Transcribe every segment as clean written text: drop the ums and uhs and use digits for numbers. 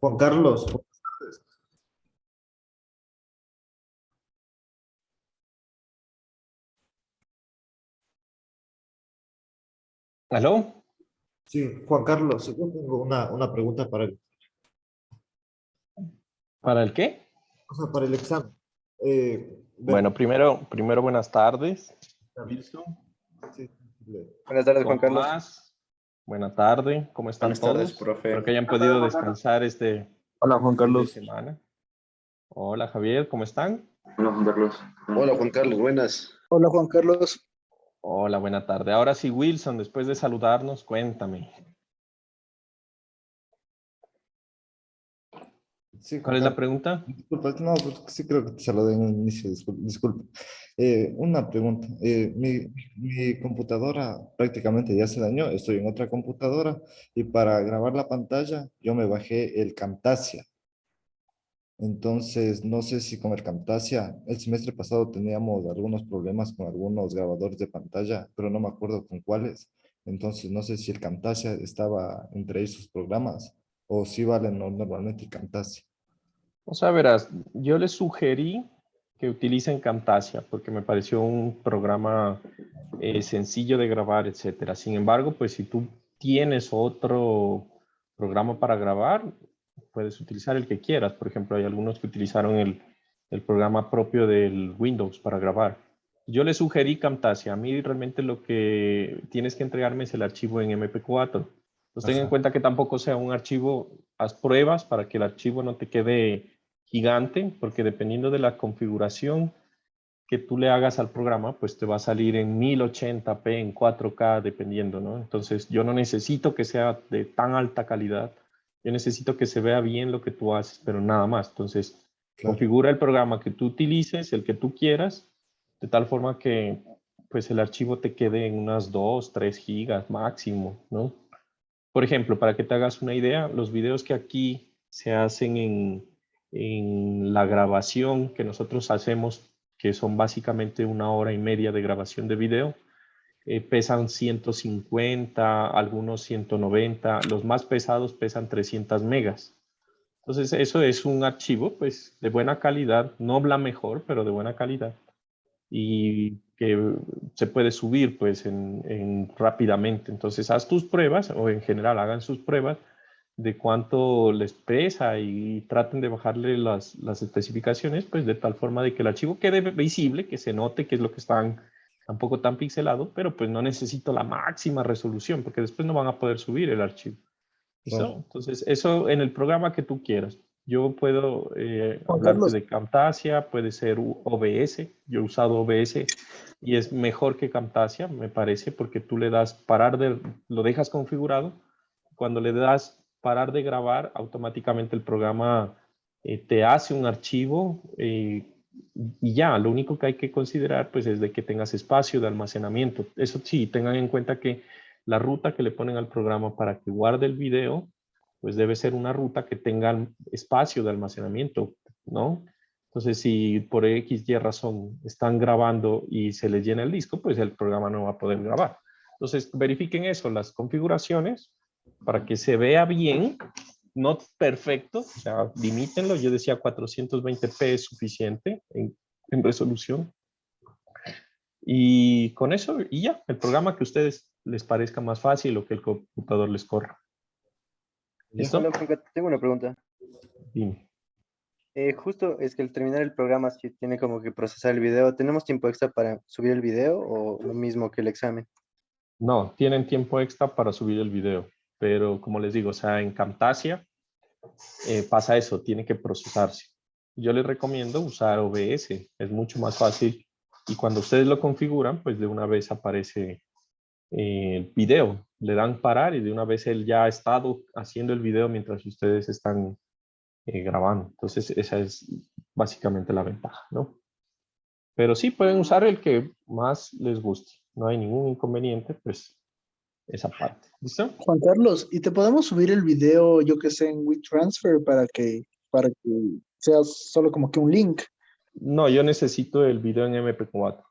Juan Carlos, buenas tardes. ¿Aló? Sí, Juan Carlos, yo tengo una pregunta ¿Para el qué? o sea, para el examen. Bueno, Ver, primero buenas tardes, Wilson. sí, Buenas tardes, Juan ¿Cómo Carlos. vas? Buena tarde, ¿cómo están Buenas tardes, todos? profe. Espero que hayan podido descansar este Hola, Juan fin de Carlos. semana. Hola Javier, ¿cómo están? Hola, Juan Carlos. Hola Juan Carlos, buenas. Hola Juan Carlos. Hola, buena tarde. Ahora sí, Wilson, después de saludarnos, cuéntame. sí, Juan ¿Cuál es la Carlos. pregunta? Disculpa, no, pues sí creo que te saludé en el inicio, disculpa. Una pregunta. Mi computadora prácticamente ya se dañó, estoy en otra computadora y para grabar la pantalla yo me bajé el Camtasia. Entonces, no sé si con el Camtasia, el semestre pasado teníamos algunos problemas con algunos grabadores de pantalla, pero no me acuerdo con cuáles. Entonces, no sé si el Camtasia estaba entre esos programas o si vale normalmente el Camtasia. O sea, verás, yo les sugerí que utilicen Camtasia porque me pareció un programa sencillo de grabar, etcétera. Sin embargo, pues si tú tienes otro programa para grabar, puedes utilizar el que quieras. Por ejemplo, hay algunos que utilizaron el programa propio del Windows para grabar. Yo le sugerí Camtasia. A mí realmente lo que tienes que entregarme es el archivo en MP4. Entonces ten en Ajá, cuenta que tampoco sea un archivo, haz pruebas para que el archivo no te quede gigante, porque dependiendo de la configuración que tú le hagas al programa, pues te va a salir en 1080p, en 4K, dependiendo, ¿no? Entonces yo no necesito que sea de tan alta calidad, yo necesito que se vea bien lo que tú haces, pero nada más. Entonces claro. configura el programa que tú utilices, el que tú quieras, de tal forma que pues el archivo te quede en unas 2, 3 gigas máximo, ¿no? Por ejemplo, para que te hagas una idea, los videos que aquí se hacen en la grabación que nosotros hacemos, que son básicamente 1 hora y media de grabación de video, pesan 150, algunos 190, los más pesados pesan 300 megas. Entonces, eso es un archivo, pues, de buena calidad, no la mejor, pero de buena calidad y que se puede subir pues rápidamente. Entonces haz tus pruebas o en general hagan sus pruebas de cuánto les pesa y traten de bajarle las especificaciones pues de tal forma de que el archivo quede visible, que se note que es lo que están tampoco tan pixelado, pero pues no necesito la máxima resolución porque después no van a poder subir el archivo. ¿Listo? Claro. Entonces, eso en el programa que tú quieras. Yo puedo Juan hablarte Carlos, de Camtasia, puede ser OBS. Yo he usado OBS y es mejor que Camtasia, me parece, porque tú le das lo dejas configurado. Cuando le das parar de grabar, automáticamente el programa te hace un archivo y ya, lo único que hay que considerar pues es de que tengas espacio de almacenamiento. Eso sí, tengan en cuenta que la ruta que le ponen al programa para que guarde el video, pues debe ser una ruta que tenga espacio de almacenamiento, ¿no? Entonces, si por X, Y razón están grabando y se les llena el disco, pues el programa no va a poder grabar. Entonces, verifiquen eso, las configuraciones, para que se vea bien, no perfecto, o sea, limítenlo. Yo decía 420p es suficiente en resolución. Y con eso, y ya, el programa que a ustedes les parezca más fácil o que el computador les corra. Listo. Hola, ¿Listo? Juan Carlos. Tengo una pregunta. Dime. Justo es que al terminar el programa, si tiene como que procesar el video, ¿tenemos tiempo extra para subir el video o lo mismo que el examen? No, tienen tiempo extra para subir el video, pero como les digo, o sea, en Camtasia pasa eso, tiene que procesarse. Yo les recomiendo usar OBS, es mucho más fácil y cuando ustedes lo configuran, pues de una vez aparece el video, le dan parar y de una vez él ya ha estado haciendo el video mientras ustedes están grabando. Entonces esa es básicamente la ventaja, ¿no? Pero sí pueden usar el que más les guste, no hay ningún inconveniente, pues esa parte. ¿Listo? Juan Carlos, ¿y te podemos subir el video, yo que sé, en WeTransfer para que sea solo como que un link? No, yo necesito el video en MP4,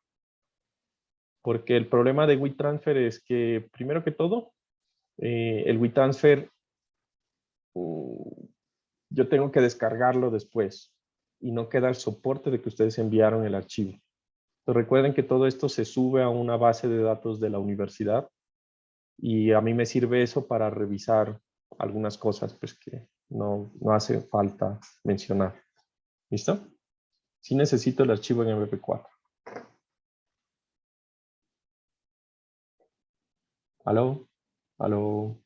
porque el problema de WeTransfer es que, primero que todo, el WeTransfer yo tengo que descargarlo después y no queda el soporte de que ustedes enviaron el archivo. Entonces, recuerden que todo esto se sube a una base de datos de la universidad y a mí me sirve eso para revisar algunas cosas pues, que no hace falta mencionar. ¿Listo? Sí necesito el archivo en MP4. ¿Aló? ¿Aló?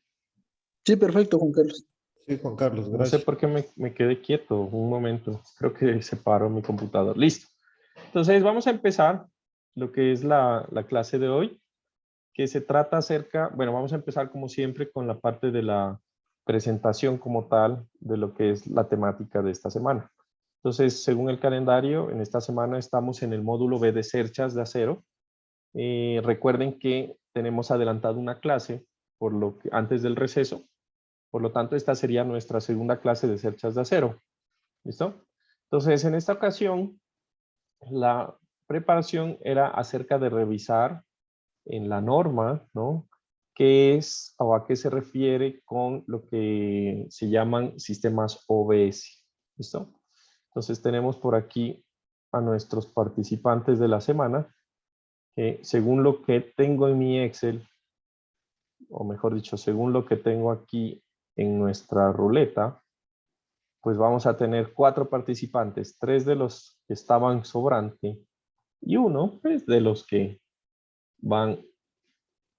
Sí, perfecto, Juan Carlos. Sí, Juan Carlos, No sé gracias. por qué me quedé quieto un momento. Creo que se paró mi computador. Listo. Entonces vamos a empezar lo que es la clase de hoy, que se trata acerca, bueno, vamos a empezar como siempre con la parte de la presentación como tal de lo que es la temática de esta semana. Entonces, según el calendario, en esta semana estamos en el módulo B de Cerchas de Acero. Recuerden que tenemos adelantado una clase por lo que, antes del receso. Por lo tanto, esta sería nuestra segunda clase de Cerchas de Acero. ¿Listo? Entonces, en esta ocasión, la preparación era acerca de revisar en la norma, ¿no? ¿Qué es o a qué se refiere con lo que se llaman sistemas OBS? ¿Listo? Entonces tenemos por aquí a nuestros participantes de la semana, que según lo que tengo en mi Excel, o mejor dicho, según lo que tengo aquí en nuestra ruleta, pues vamos a tener 4 participantes, 3 de los que estaban sobrante y uno pues, de los que van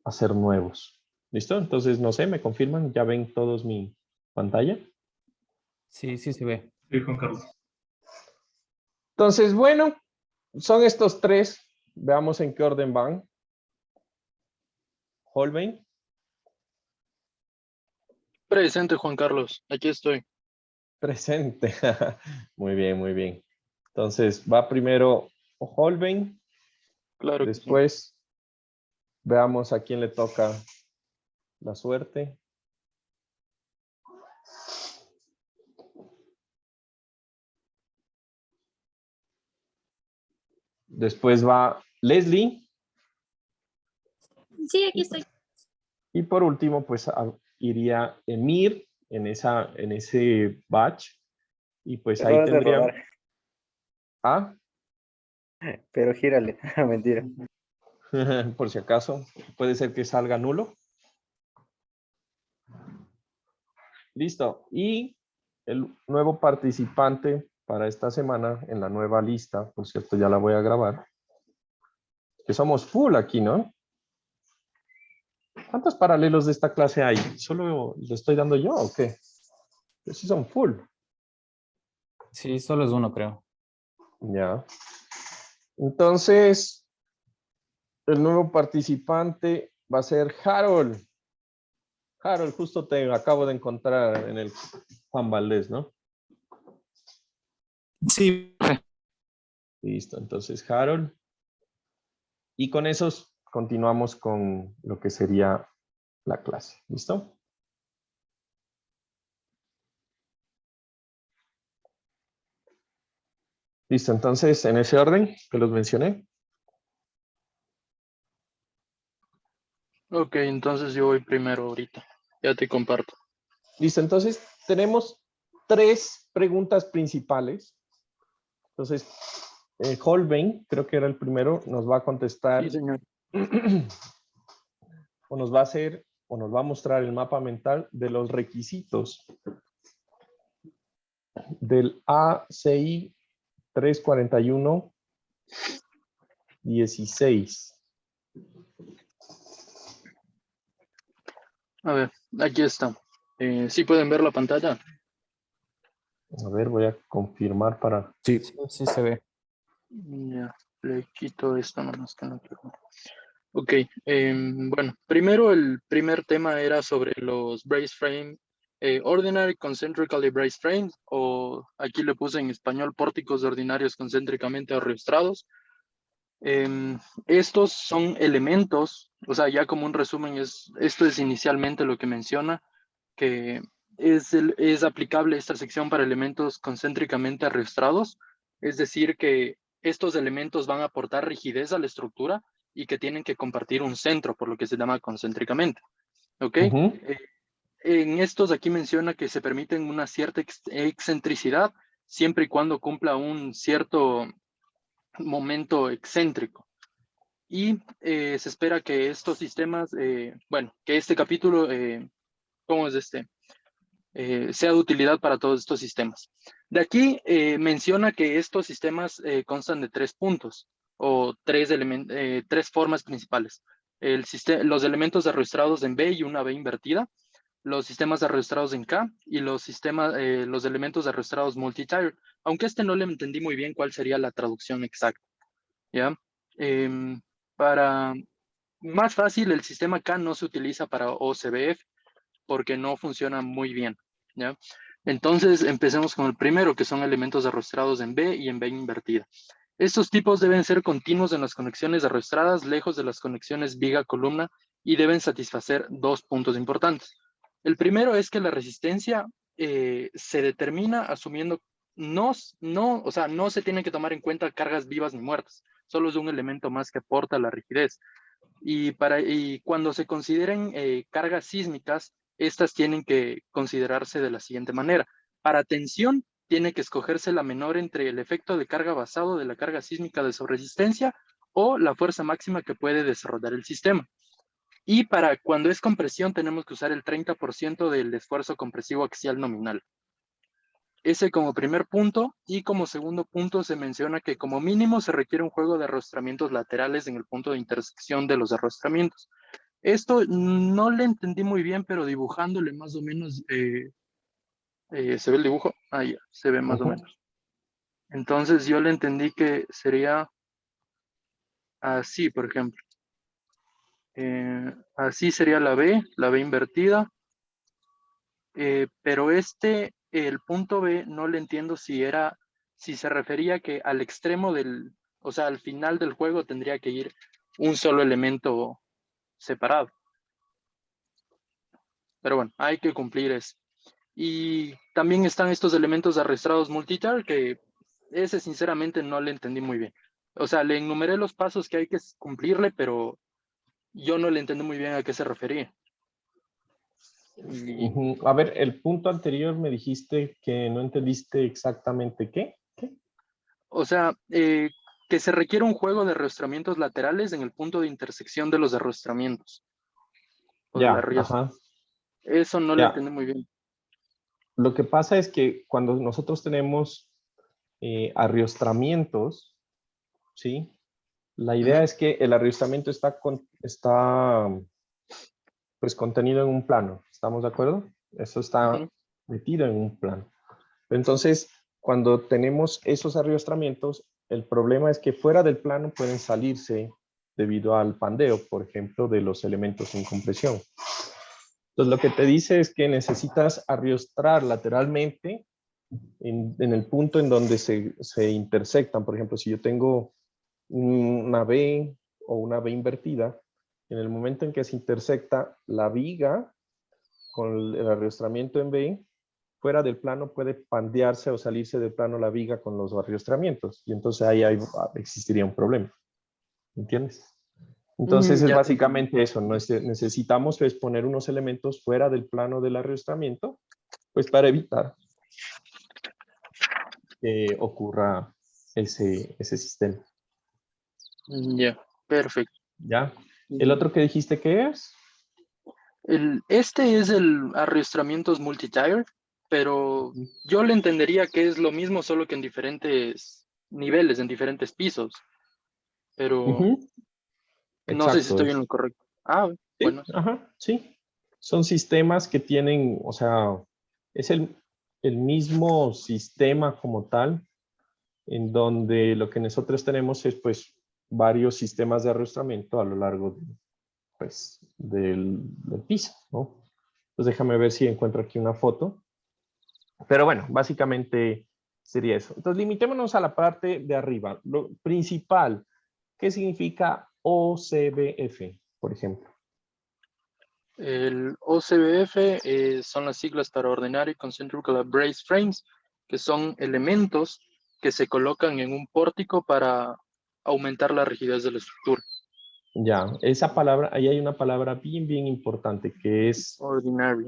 a ser nuevos. ¿Listo? Entonces, no sé, ¿me confirman? ¿Ya ven todos mi pantalla? Sí, sí se ve. Sí, Juan Carlos. Entonces, bueno, son estos 3. Veamos en qué orden van. Holbein. Presente, Juan Carlos. Aquí estoy. Presente. Muy bien, muy bien. Entonces, va primero Holbein. Claro que sí. Después, veamos a quién le toca la suerte. Después va Leslie. Sí, aquí estoy. Y por último, pues iría Emir en ese batch. Y pues ahí Error de tendríamos... rodar, Ah, pero gírale. Mentira. por si acaso, puede ser que salga nulo. Listo. Y el nuevo participante para esta semana en la nueva lista, por cierto, ya la voy a grabar, que somos full aquí, ¿no? ¿Cuántos paralelos de esta clase hay? ¿Solo le estoy dando yo o qué? Pues sí son full. Sí, solo es uno, creo. Ya. Entonces, el nuevo participante va a ser Harold. Harold, justo te acabo de encontrar en el Juan Valdés, ¿no? Sí. Listo, entonces Harold. Y con esos continuamos con lo que sería la clase. ¿Listo? Listo, entonces en ese orden que los mencioné. Ok, entonces yo voy primero ahorita. Ya te comparto. Listo, entonces tenemos 3 preguntas principales. Entonces, Holbein, creo que era el primero, nos va a contestar Sí, señor. o nos va a hacer o nos va a mostrar el mapa mental de los requisitos del ACI 341-16. A ver, aquí está. ¿Sí pueden ver la pantalla? A ver, voy a confirmar para... Sí, sí se ve. Ya, le quito esto nomás que no quiero. Ok, bueno, primero el primer tema era sobre los brace frame, ordinary concentrically braced frames, o aquí le puse en español pórticos ordinarios concéntricamente arrastrados. Estos son elementos, o sea, ya como un resumen, esto es inicialmente lo que menciona, que es aplicable esta sección para elementos concéntricamente arrastrados, es decir, que estos elementos van a aportar rigidez a la estructura y que tienen que compartir un centro, por lo que se llama concéntricamente. ¿Ok? Ujú. en estos aquí menciona que se permiten una cierta excentricidad siempre y cuando cumpla un cierto momento excéntrico. Y se espera que estos sistemas, bueno, que este capítulo, ¿cómo es este? Sea de utilidad para todos estos sistemas. De aquí menciona que estos sistemas constan de 3 puntos o 3 formas principales. Los elementos arrastrados en B y una B invertida, los sistemas arrastrados en K y los elementos arrastrados multi-tier, aunque no le entendí muy bien cuál sería la traducción exacta. ¿Ya? Para más fácil, el sistema K no se utiliza para OCBF porque no funciona muy bien, ¿ya? Entonces, empecemos con el primero, que son elementos arrastrados en B y en B invertida. Estos tipos deben ser continuos en las conexiones arrastradas, lejos de las conexiones viga-columna, y deben satisfacer 2 puntos importantes. El primero es que la resistencia se determina asumiendo no se tienen que tomar en cuenta cargas vivas ni muertas, solo es un elemento más que aporta la rigidez. Y cuando se consideren cargas sísmicas, estas tienen que considerarse de la siguiente manera. Para tensión, tiene que escogerse la menor entre el efecto de carga basado de la carga sísmica de sobresistencia o la fuerza máxima que puede desarrollar el sistema. Y para cuando es compresión, tenemos que usar el 30% del esfuerzo compresivo axial nominal. Ese como primer punto, y como segundo punto se menciona que como mínimo se requiere un juego de arrastramientos laterales en el punto de intersección de los arrastramientos. Esto no le entendí muy bien, pero dibujándole más o menos, ¿se ve el dibujo? Ah, ya, se ve más o menos. Entonces yo le entendí que sería así, por ejemplo. Así sería la B invertida. Pero el punto B, no le entiendo si se refería que al extremo o sea, al final del juego tendría que ir un solo elemento separado. Pero bueno, hay que cumplir eso. Y también están estos elementos arrastrados multitar, que ese sinceramente no le entendí muy bien. O sea, le enumeré los pasos que hay que cumplirle, pero yo no le entendí muy bien a qué se refería. Y, A ver, el punto anterior me dijiste que no entendiste exactamente qué. o sea, que se requiere un juego de arrastramientos laterales en el punto de intersección de los arrastramientos. O de la Ya, ría. ajá, Eso no le ya. entendí muy bien. Lo que pasa es que cuando nosotros tenemos arriostramientos, ¿sí? La idea es que el arriostramiento está pues contenido en un plano, ¿estamos de acuerdo? Eso está metido en un plano. Entonces, cuando tenemos esos arriostramientos, el problema es que fuera del plano pueden salirse debido al pandeo, por ejemplo, de los elementos en compresión. Entonces, lo que te dice es que necesitas arriostrar lateralmente en el punto en donde se intersectan. Por ejemplo, si yo tengo una B o una B invertida, en el momento en que se intersecta la viga con el arriostramiento en B, fuera del plano puede pandearse o salirse del plano la viga con los arriostramientos. Y entonces ahí existiría un problema. ¿Entiendes? Entonces es Ya. básicamente eso. Necesitamos pues, poner unos elementos fuera del plano del arriostramiento, pues para evitar que ocurra ese sistema. Ya, perfecto. ¿Ya? ¿El otro que dijiste que es? Este es el arrastramientos multi-tire, pero yo le entendería que es lo mismo, solo que en diferentes niveles, en diferentes pisos. Pero no sé si Exacto. estoy en lo correcto. Ah, bueno. Sí, ajá, sí. Son sistemas que tienen, o sea, es el mismo sistema como tal, en donde lo que nosotros tenemos es pues varios sistemas de arrastramiento a lo largo pues, del piso, ¿no? Entonces déjame ver si encuentro aquí una foto. Pero bueno, básicamente sería eso. Entonces limitémonos a la parte de arriba. Lo principal, ¿qué significa OCBF, por ejemplo? El OCBF son las siglas para Ordinary Concentric Brace Frames, que son elementos que se colocan en un pórtico para aumentar la rigidez de la estructura. Ya, esa palabra, ahí hay una palabra bien, bien importante que es Ordinary.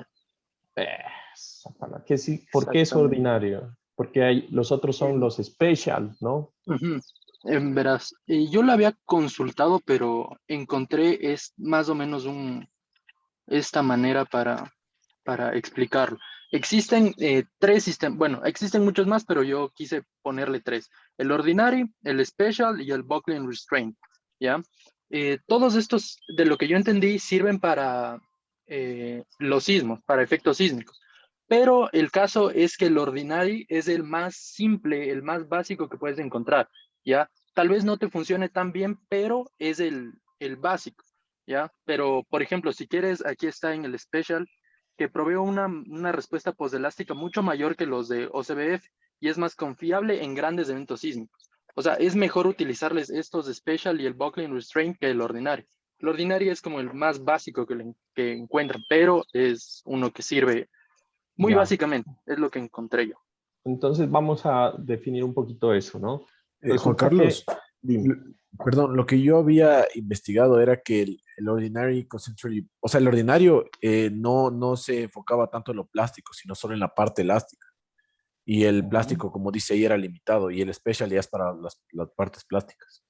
¿Qué sí? ¿Por qué es Exactamente. ordinario? Porque los otros son los special, ¿no? Ujú. Verás, yo la había consultado, pero encontré es más o menos esta manera para explicarlo. Existen tres sistemas, bueno, existen muchos más, pero yo quise ponerle tres: el ordinary, el special y el buckling restraint, ¿ya? Todos estos, de lo que yo entendí, sirven para los sismos, para efectos sísmicos. Pero el caso es que el ordinary es el más simple, el más básico que puedes encontrar, ¿ya? Tal vez no te funcione tan bien, pero es el básico, ¿ya? Pero, por ejemplo, si quieres, aquí está en el special, que provee una respuesta poselástica mucho mayor que los de OCBF y es más confiable en grandes eventos sísmicos. O sea, es mejor utilizarles estos de special y el buckling restraint que el ordinario. El ordinario es como el más básico que encuentran, pero es uno que sirve muy Ya. básicamente, es lo que encontré yo. Entonces vamos a definir un poquito eso, ¿no? Juan Resulta que, Carlos, dime. perdón, lo que yo había investigado era que el ordinary concentrate, o sea, el ordinario no se enfocaba tanto en lo plástico, sino solo en la parte elástica. Y el plástico, como dice ahí, era limitado, y el special ya es para las partes plásticas.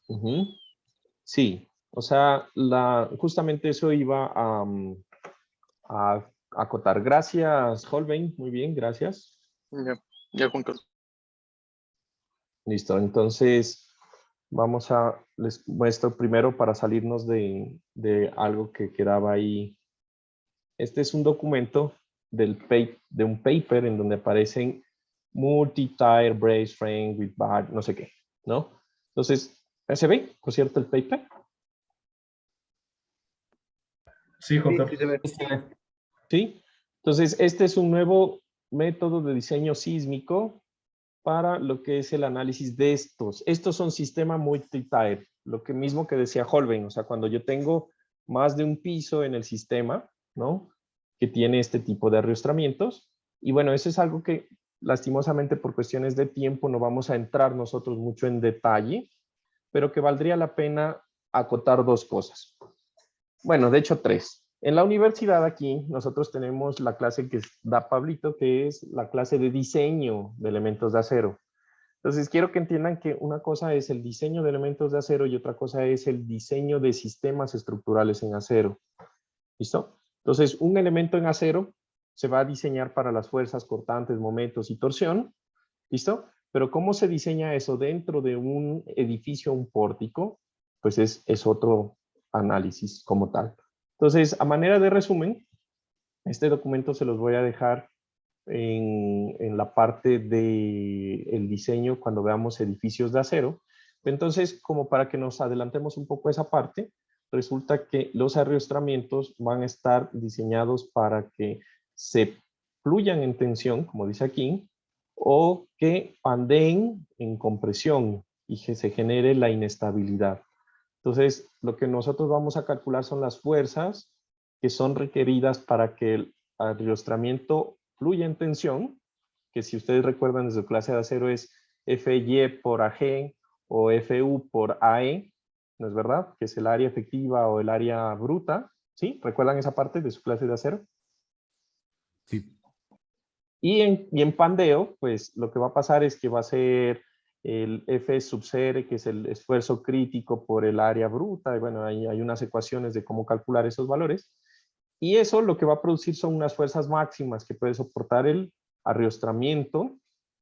Ujú. Sí, o sea, justamente eso iba a acotar. Gracias, Holbein. Muy bien, gracias. Ya, Juan Carlos. Listo, entonces les muestro primero para salirnos de algo que quedaba ahí. Este es un documento de un paper en donde aparecen multi-tire brace frame with bar, no sé qué, ¿no? Entonces, ¿se ve, por cierto, el paper? Sí, Juan Sí, sí Carlos. se ve. Sí se ve. ¿Sí? Entonces, este es un nuevo método de diseño sísmico para lo que es el análisis de estos. Estos son sistemas multi-tire, lo que mismo que decía Holbein, o sea, cuando yo tengo más de un piso en el sistema, ¿no? Que tiene este tipo de arrastramientos. Y bueno, eso es algo que lastimosamente por cuestiones de tiempo no vamos a entrar nosotros mucho en detalle, pero que valdría la pena acotar dos cosas. Bueno, de hecho tres. En la universidad aquí nosotros tenemos la clase que da Pablito, que es la clase de diseño de elementos de acero. Entonces quiero que entiendan que una cosa es el diseño de elementos de acero y otra cosa es el diseño de sistemas estructurales en acero. ¿Listo? Entonces un elemento en acero se va a diseñar para las fuerzas cortantes, momentos y torsión. ¿Listo? Pero ¿cómo se diseña eso dentro de un edificio, un pórtico? Pues es otro análisis como tal. Entonces, a manera de resumen, este documento se los voy a dejar en la parte del diseño cuando veamos edificios de acero. Entonces, como para que nos adelantemos un poco esa parte, resulta que los arrastramientos van a estar diseñados para que se fluyan en tensión, como dice aquí, o que pandeen en compresión y que se genere la inestabilidad. Entonces, lo que nosotros vamos a calcular son las fuerzas que son requeridas para que el arrastramiento fluya en tensión, que si ustedes recuerdan desde clase de acero es FY por AG o FU por AE, ¿no es verdad? Que es el área efectiva o el área bruta, ¿sí? ¿Recuerdan esa parte de su clase de acero? Sí. Y en pandeo, pues lo que va a pasar es que va a ser el F sub CR, que es el esfuerzo crítico por el área bruta, y bueno, hay unas ecuaciones de cómo calcular esos valores, y eso lo que va a producir son unas fuerzas máximas que puede soportar el arrastramiento,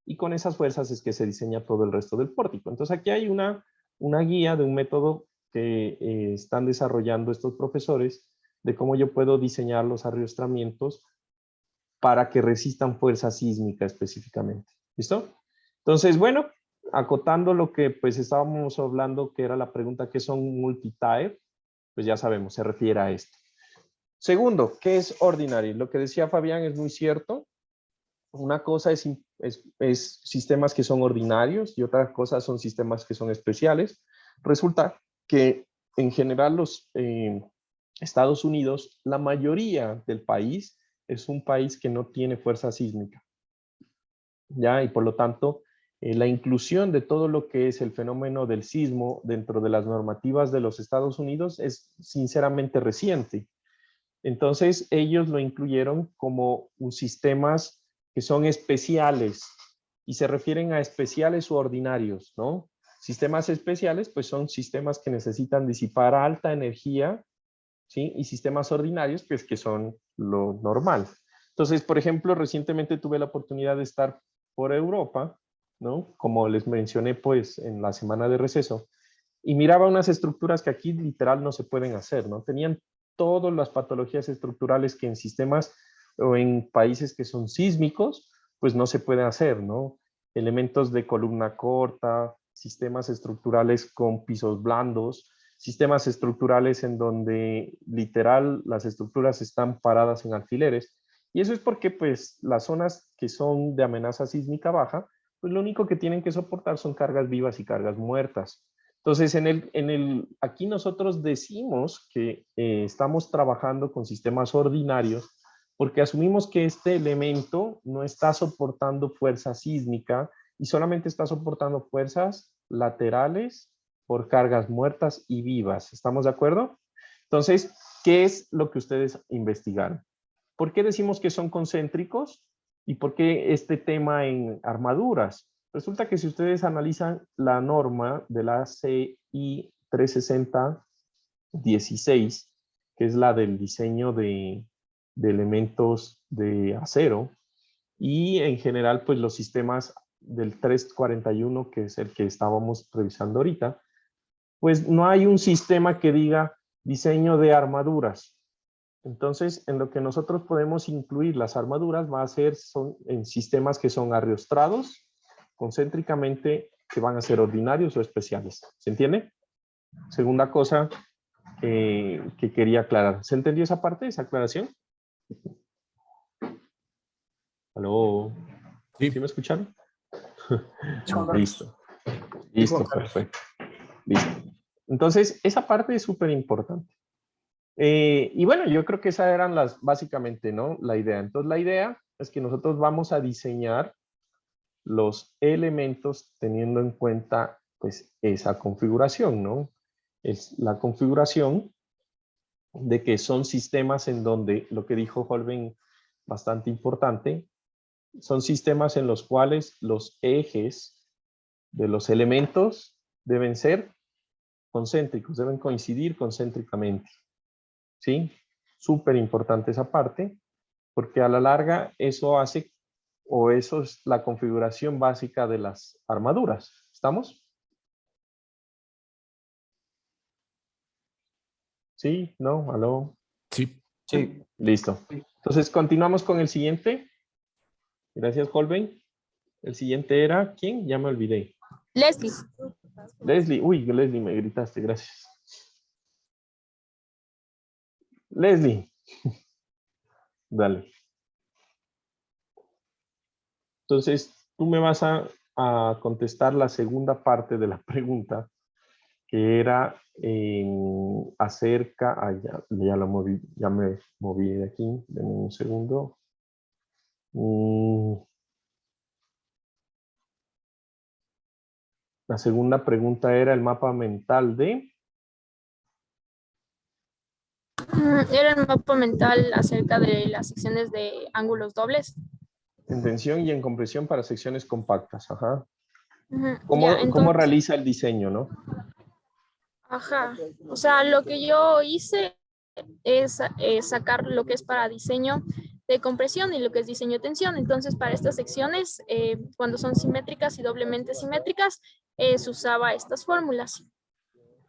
y con esas fuerzas es que se diseña todo el resto del pórtico. Entonces aquí hay una guía de un método que están desarrollando estos profesores de cómo yo puedo diseñar los arrastramientos para que resistan fuerza sísmica específicamente. ¿Listo? Entonces, bueno, acotando lo que pues estábamos hablando, que era la pregunta ¿qué son multi-tire? Pues ya sabemos, se refiere a esto. Segundo, ¿qué es ordinary? Lo que decía Fabián es muy cierto. Una cosa es sistemas que son ordinarios y otra cosa son sistemas que son especiales. Resulta que en general los Estados Unidos, la mayoría del país es un país que no tiene fuerza sísmica. ¿Ya? Y por lo tanto, la inclusión de todo lo que es el fenómeno del sismo dentro de las normativas de los Estados Unidos es sinceramente reciente. Entonces, ellos lo incluyeron como sistemas que son especiales y se refieren a especiales u ordinarios, ¿no? Sistemas especiales, pues son sistemas que necesitan disipar alta energía, ¿sí? Y sistemas ordinarios, pues que son lo normal. Entonces, por ejemplo, recientemente tuve la oportunidad de estar por Europa, ¿no? Como les mencioné, pues, en la semana de receso, y miraba unas estructuras que aquí literal no se pueden hacer, ¿no? Tenían todas las patologías estructurales que en sistemas o en países que son sísmicos, pues no se puede hacer, ¿no? Elementos de columna corta, sistemas estructurales con pisos blandos, sistemas estructurales en donde literal las estructuras están paradas en alfileres. Y eso es porque pues las zonas que son de amenaza sísmica baja, pues lo único que tienen que soportar son cargas vivas y cargas muertas. Entonces, aquí nosotros decimos que estamos trabajando con sistemas ordinarios porque asumimos que este elemento no está soportando fuerza sísmica y solamente está soportando fuerzas laterales por cargas muertas y vivas. ¿Estamos de acuerdo? Entonces, ¿qué es lo que ustedes investigaron? ¿Por qué decimos que son concéntricos? ¿Y por qué este tema en armaduras? Resulta que si ustedes analizan la norma de la CI 360-16, que es la del diseño de elementos de acero, y en general, pues los sistemas del 341, que es el que estábamos revisando ahorita, pues no hay un sistema que diga diseño de armaduras. Entonces, en lo que nosotros podemos incluir las armaduras va a ser en sistemas que son ariostrados, concéntricamente, que van a ser ordinarios o especiales. ¿Se entiende? Segunda cosa que quería aclarar. ¿Se entendió esa parte, esa aclaración? ¿Aló? Sí. ¿Sí me escucharon? Juan Listo. Listo, perfecto. Listo. Entonces, esa parte es súper importante. Y bueno, yo creo que esas eran básicamente, ¿no? La idea. Entonces, la idea es que nosotros vamos a diseñar los elementos teniendo en cuenta, pues, esa configuración, ¿no? Es la configuración de que son sistemas en donde, lo que dijo Holben, bastante importante, son sistemas en los cuales los ejes de los elementos deben ser concéntricos, deben coincidir concéntricamente. ¿Sí? Súper importante esa parte, porque a la larga eso hace, o eso es la configuración básica de las armaduras. ¿Estamos? ¿Sí? ¿No? ¿Aló? Sí. Sí. Listo. Entonces, continuamos con el siguiente. Gracias, Holbein. El siguiente era, ¿quién? Ya me olvidé. Leslie. Leslie. Uy, Leslie, me gritaste. Gracias. Leslie. Dale. Entonces, tú me vas a contestar la segunda parte de la pregunta, que era acerca, ya me moví de aquí, denme un segundo. La segunda pregunta era el mapa mental de... Era el mapa mental acerca de las secciones de ángulos dobles. En tensión y en compresión para secciones compactas, ajá. Ya, ¿Cómo entonces, realiza el diseño, no? ajá. O sea, lo que yo hice es sacar lo que es para diseño de compresión y lo que es diseño de tensión. Entonces, para estas secciones, cuando son simétricas y doblemente simétricas, se usaba estas fórmulas.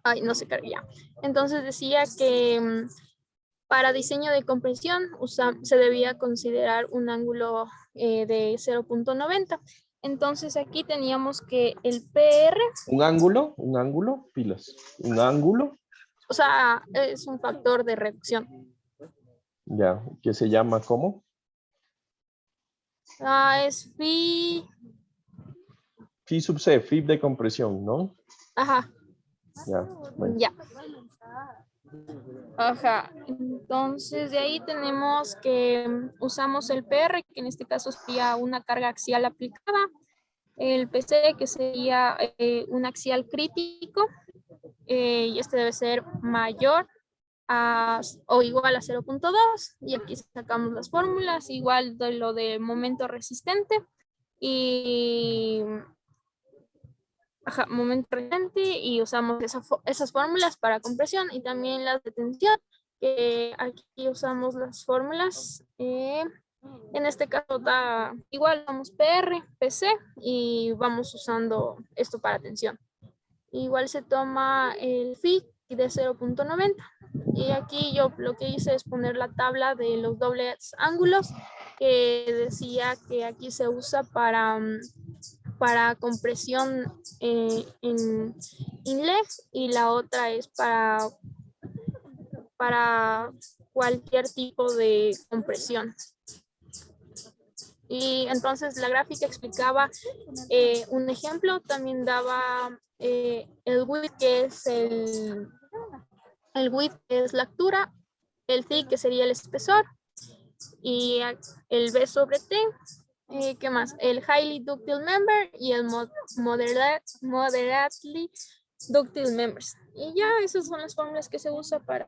Ay, no se carga. Entonces decía que para diseño de compresión se debía considerar un ángulo de 0.90. Entonces aquí teníamos que el PR, Un ángulo, pilas. Un ángulo, o sea, es un factor de reducción. ya, que se llama ¿cómo? Es phi, Phi sub C, Phi de compresión, ¿no? ajá, Ya, bueno. ya. Ajá, entonces de ahí tenemos que usamos el PR, que en este caso sería una carga axial aplicada, el PC, que sería un axial crítico, y este debe ser mayor o igual a 0.2 y aquí sacamos las fórmulas, igual de lo de momento resistente y momento resistente y usamos esas fórmulas para compresión y también las de tensión, que aquí usamos las fórmulas. En este caso da igual, vamos PR, PC y vamos usando esto para tensión. Igual se toma el phi de 0.90 y aquí yo lo que hice es poner la tabla de los dobles ángulos que decía que aquí se usa para compresión en inlet y la otra es para cualquier tipo de compresión. Y entonces la gráfica explicaba un ejemplo, también daba el width, que es el width, que es la altura, el thick, que sería el espesor, y el B sobre T, ¿qué más? El highly ductile member y el moderately ductile members. Y ya esas son las fórmulas que se usa para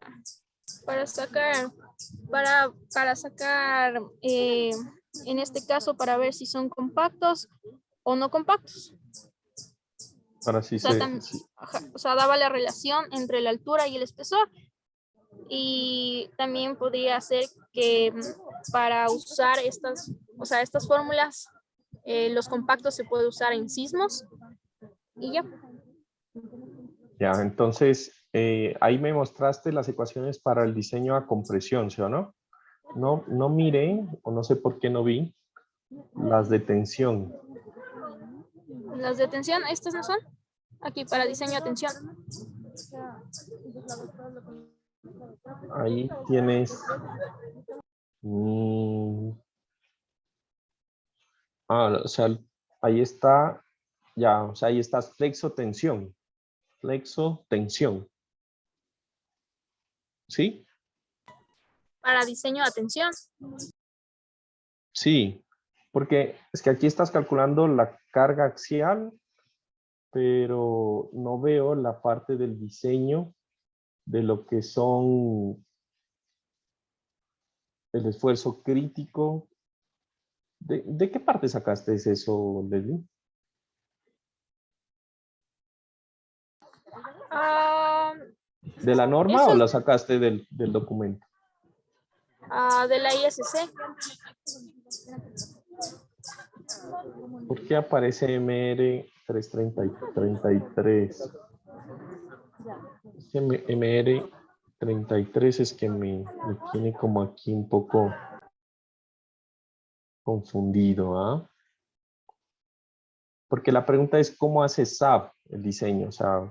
sacar, en este caso, para ver si son compactos o no compactos. Ahora sí O sea, daba la relación entre la altura y el espesor. Y también podría ser que para usar estas fórmulas, los compactos se puede usar en sismos. Y ya. Ya, entonces ahí me mostraste las ecuaciones para el diseño a compresión, ¿sí o no? No miré, o no sé por qué no vi, las de tensión. Las de tensión, estas no son. Aquí para diseño de tensión. Ahí tienes... o sea, ahí está, ya, o sea, ahí está flexo-tensión. Flexo-tensión. ¿Sí? Para diseño de tensión. Sí, porque es que aquí estás calculando la carga axial, pero no veo la parte del diseño de lo que son el esfuerzo crítico. ¿De qué parte sacaste eso, Leslie? ¿De la norma o la sacaste del documento? De la ISC. ¿Por qué aparece MR 333? MR 33 es que me tiene como aquí un poco confundido, ¿ah? Porque la pregunta es ¿cómo hace SAP el diseño? O sea,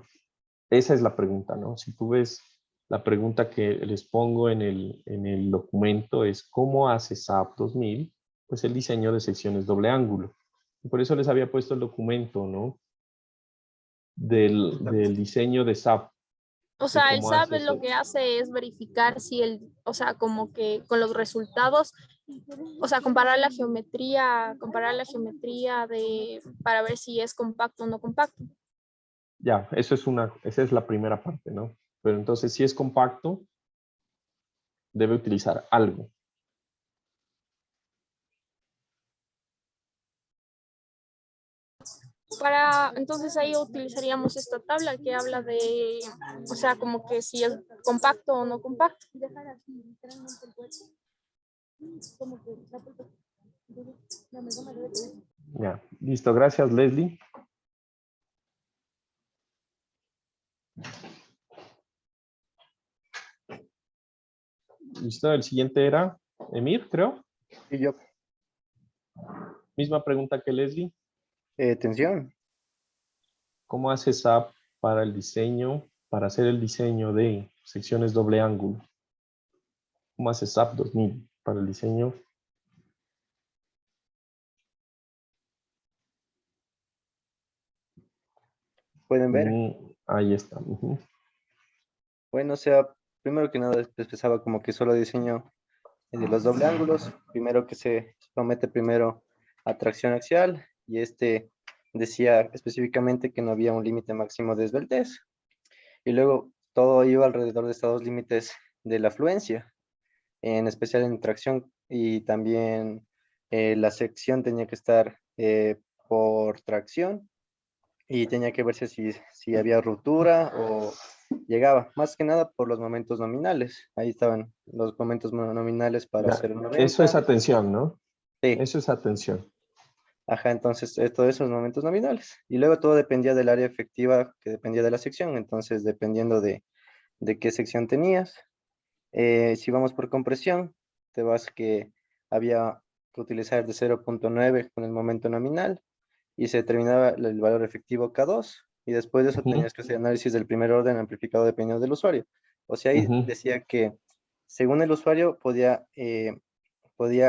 esa es la pregunta, ¿no? Si tú ves la pregunta que les pongo en el documento es ¿cómo hace SAP 2000? Pues el diseño de secciones doble ángulo. Y por eso les había puesto el documento, ¿no? Del diseño de SAP. O sea, el SAP lo que hace es verificar si o sea, como que con los resultados, o sea, comparar la geometría para ver si es compacto o no compacto. Ya, esa es la primera parte, ¿no? Pero entonces, si es compacto, debe utilizar algo. Entonces ahí utilizaríamos esta tabla que habla de, o sea, como que si es compacto o no compacto. Ya, listo, gracias Leslie. Listo, el siguiente era Emir, creo. Y yo. Misma pregunta que Leslie. Tensión. ¿Cómo hace SAP para hacer el diseño de secciones doble ángulo? ¿Cómo hace SAP 2000 para el diseño? ¿Pueden ver? Ahí está. Bueno, o sea, primero que nada empezaba como que solo diseño de los doble ángulos. Primero que se somete primero a tracción axial y decía específicamente que no había un límite máximo de esbeltez. Y luego todo iba alrededor de estos dos límites de la fluencia, en especial en tracción, y también la sección tenía que estar por tracción y tenía que verse si había ruptura o llegaba, más que nada por los momentos nominales. Ahí estaban los momentos nominales para Ya, hacer un eso es 90. atención, ¿no? Sí, Eso es atención. ajá, entonces todos esos momentos nominales. Y luego todo dependía del área efectiva que dependía de la sección, entonces dependiendo de qué sección tenías. Si vamos por compresión, te vas que había que utilizar de 0.9 con el momento nominal y se determinaba el valor efectivo K2 y después de eso Ujú, tenías que hacer análisis del primer orden amplificado dependiendo del usuario. O sea, ahí ujú, decía que según el usuario podía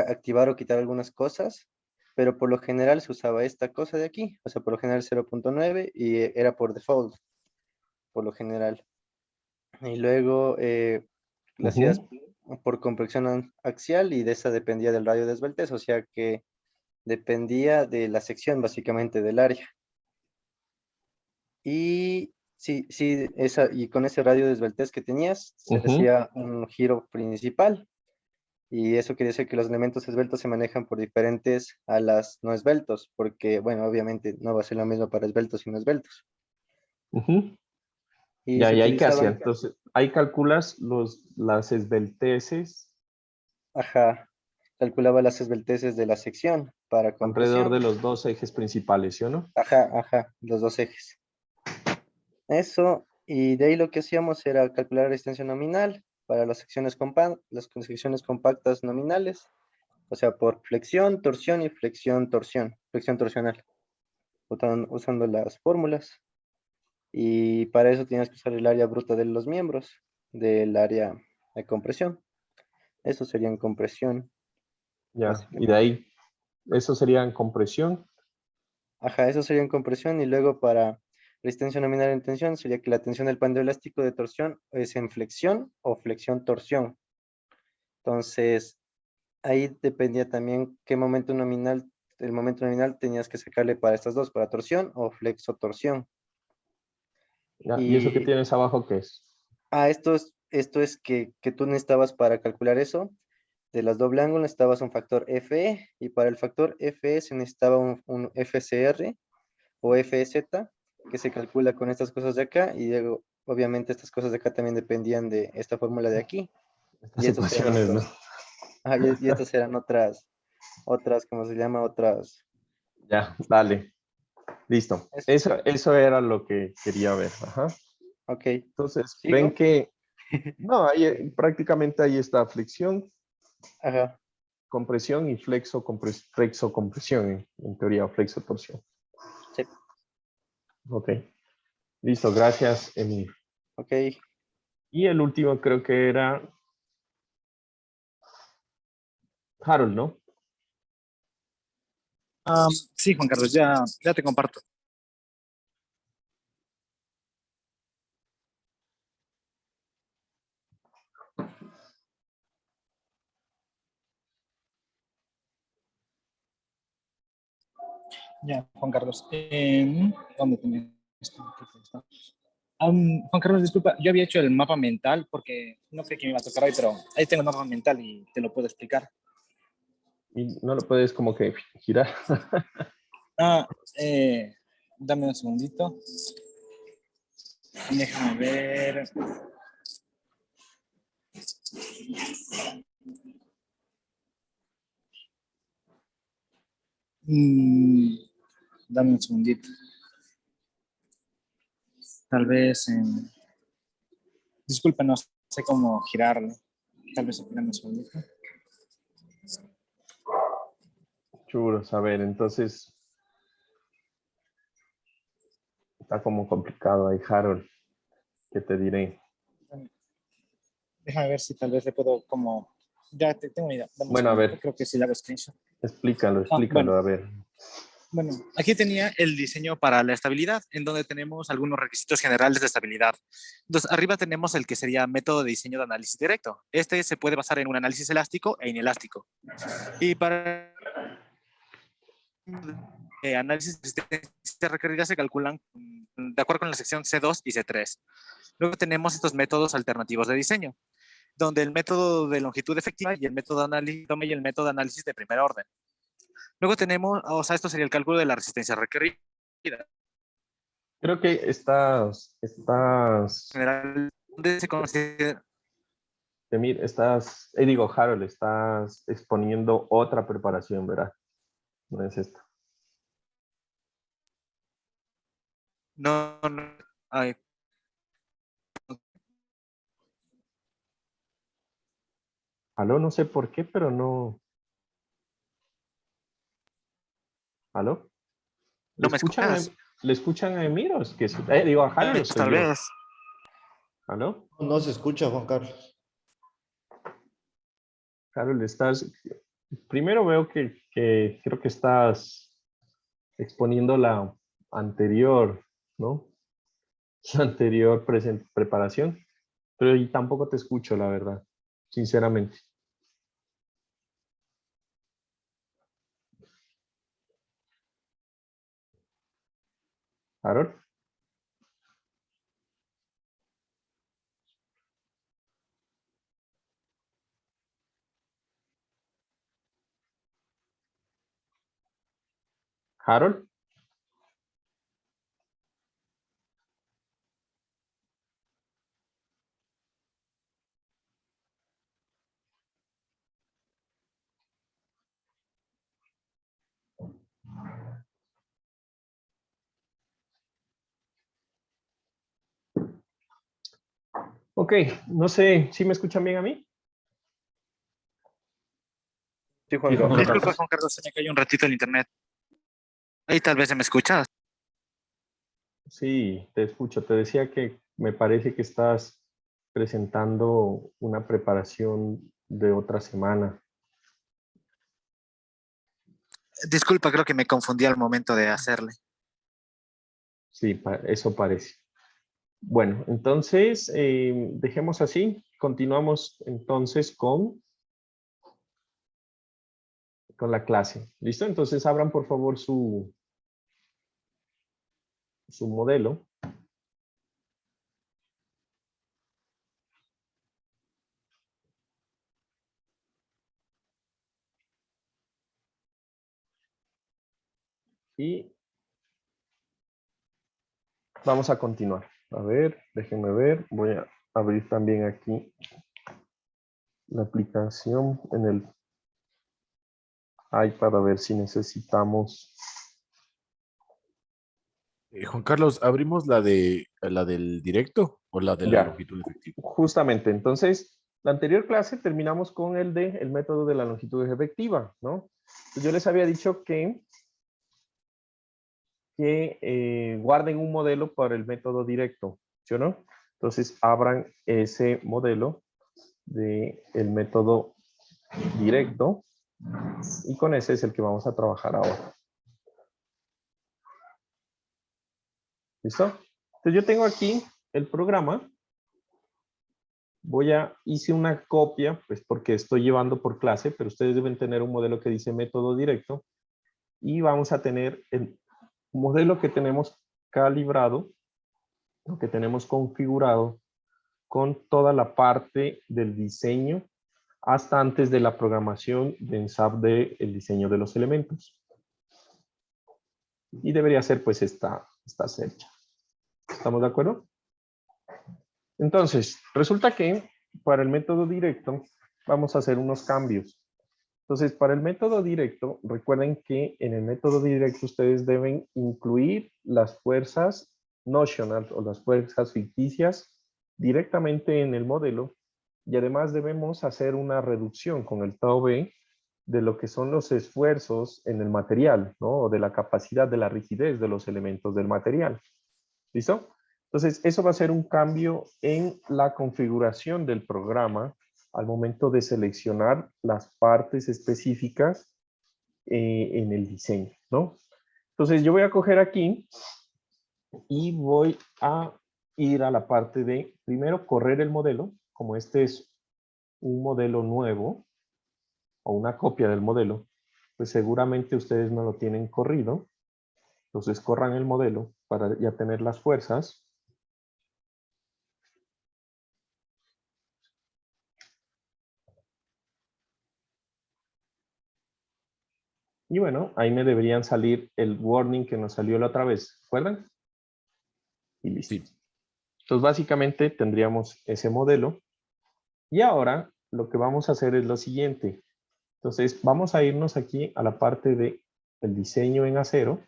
activar o quitar algunas cosas, pero por lo general se usaba esta cosa de aquí, o sea, por lo general 0.9 y era por default, por lo general. Y luego la hacías ujú. por compresión axial y de esa dependía del radio de esbeltez, o sea que dependía de la sección básicamente del área. Y sí, sí, y con ese radio de esbeltez que tenías, se le Ujú. hacía un giro principal. Y eso quiere decir que los elementos esbeltos se manejan por diferentes alas no esbeltos, porque, bueno, obviamente no va a ser lo mismo para esbeltos y no esbeltos. Ujú. Y Ya, se ¿y ahí qué hacía? utilizaban, Entonces, ahí calculas las esbelteces ajá, calculaba las esbelteces de la sección para alrededor de compresión, los dos ejes principales, ¿sí o no? ajá, ajá, los dos ejes. Eso, y de ahí lo que hacíamos era calcular la extensión nominal para las secciones compactas nominales, o sea, por flexión, torsión y flexión torsional, usando las fórmulas. Y para eso tienes que usar el área bruta de los miembros del área de compresión. Eso sería en compresión, Ya, y de básicamente. ahí, eso sería en compresión. Ajá, eso sería en compresión y luego para resistencia nominal en tensión sería que la tensión del bando elástico de torsión es en flexión o flexión-torsión. Entonces, ahí dependía también qué momento nominal, el momento nominal tenías que sacarle para estas dos, para torsión o flexotorsión. Ya, ¿y eso que Y tienes abajo qué es? esto es que tú necesitabas para calcular eso, de las doble ángulo necesitabas un factor FE y para el factor FE se necesitaba un FCR o FZ que se calcula con estas cosas de acá y luego obviamente estas cosas de acá también dependían de esta fórmula de aquí y Estas estos eran ecuaciones, ¿no? otros, y estas eran otras, ¿cómo se llama? Otras. Ya, dale, listo. Es- Eso era lo que quería ver. Ajá. ok, Entonces, ven ¿sigo? que, no, ahí, prácticamente ahí está flexión, Ajá, compresión y flexo compresión, en teoría, o flexo torsión. sí, Ok, listo, gracias, Emil. ok. Y el último creo que era Harold, ¿no? Sí, Juan Carlos, ya te comparto. Ya, Juan Carlos. ¿Dónde tenía esto? Aquí está. Juan Carlos, disculpa, yo había hecho el mapa mental porque no sé qué me iba a tocar hoy, pero ahí tengo el mapa mental y te lo puedo explicar. Y no lo puedes como que girar. Ah, dame un segundito. Déjame ver. Mm, dame un segundito. Tal vez disculpa, no sé cómo girarlo. Tal vez dame un segundito. Churos, a ver, entonces está como complicado ahí, Harold, que te diré. Déjame ver si tal vez le puedo como... Ya tengo una idea. Dame un Bueno, a segundito. ver, Creo que sí le hago screenshot. explícalo, Bueno, a ver. Bueno, aquí tenía el diseño para la estabilidad, en donde tenemos algunos requisitos generales de estabilidad. Entonces, arriba tenemos el que sería método de diseño de análisis directo. Este se puede basar en un análisis elástico e inelástico. Y para análisis de resistencia requerida se calculan de acuerdo con la sección C2 y C3. Luego tenemos estos métodos alternativos de diseño. donde el método de longitud efectiva y el método de análisis y el método de análisis de primer orden. Luego tenemos, o sea, esto sería el cálculo de la resistencia requerida. Creo que General, ¿dónde se considera? digo, Harold, estás exponiendo otra preparación, ¿verdad? No es esta. No, no. Ay, Aló, no sé por qué, pero no. ¿Aló? ¿no me escuchas? ¿Le escuchan a Emiro? Es que, digo, a Harold o soy Tal yo. vez. ¿Aló? No se escucha, Juan Carlos. Harold, primero veo que creo que estás exponiendo la anterior, ¿no? La anterior preparación, pero y tampoco te escucho, la verdad, sinceramente. Harold. Harold. Ok, no sé, ¿sí me escuchan bien a mí? Sí, Juan Sí, Juan Carlos. Carlos. Disculpa, Juan Carlos, se me cayó un ratito el internet. Ahí tal vez se me escuchas. Sí, te escucho. Te decía que me parece que estás presentando una preparación de otra semana. Disculpa, creo que me confundí al momento de hacerle. Sí, eso parece. Bueno, entonces dejemos así. Continuamos entonces con la clase. ¿Listo? Entonces abran por favor su modelo. Y vamos a continuar. A ver, déjenme ver. Voy a abrir también aquí la aplicación en el iPad a ver si necesitamos. Juan Carlos, ¿abrimos la del directo o la de la Ya, longitud efectiva? justamente. Entonces, la anterior clase terminamos con el método de la longitud efectiva, ¿no? Yo les había dicho que guarden un modelo para el método directo, ¿sí o no? Entonces, abran ese modelo del método directo y con ese es el que vamos a trabajar ahora. ¿Listo? Entonces, yo tengo aquí el programa. Hice una copia, pues porque estoy llevando por clase, pero ustedes deben tener un modelo que dice método directo y vamos a tener el modelo que tenemos calibrado, lo que tenemos configurado con toda la parte del diseño hasta antes de la programación de ENSAP del diseño de los elementos. Y debería ser pues esta fecha. ¿Estamos de acuerdo? Entonces, resulta que para el método directo vamos a hacer unos cambios. Entonces, para el método directo, recuerden que en el método directo ustedes deben incluir las fuerzas notional o las fuerzas ficticias directamente en el modelo y además debemos hacer una reducción con el tau b de lo que son los esfuerzos en el material, ¿no? O de la capacidad de la rigidez de los elementos del material. ¿Listo? Entonces, eso va a ser un cambio en la configuración del programa al momento de seleccionar las partes específicas en el diseño, ¿no? Entonces, yo voy a coger aquí y voy a ir a la parte de, primero, correr el modelo. Como este es un modelo nuevo o una copia del modelo, pues seguramente ustedes no lo tienen corrido. Entonces, corran el modelo para ya tener las fuerzas. Y bueno, ahí me deberían salir el warning que nos salió la otra vez. ¿Recuerdan? Y listo. Entonces, básicamente tendríamos ese modelo. Y ahora lo que vamos a hacer es lo siguiente. Entonces, vamos a irnos aquí a la parte del diseño en acero.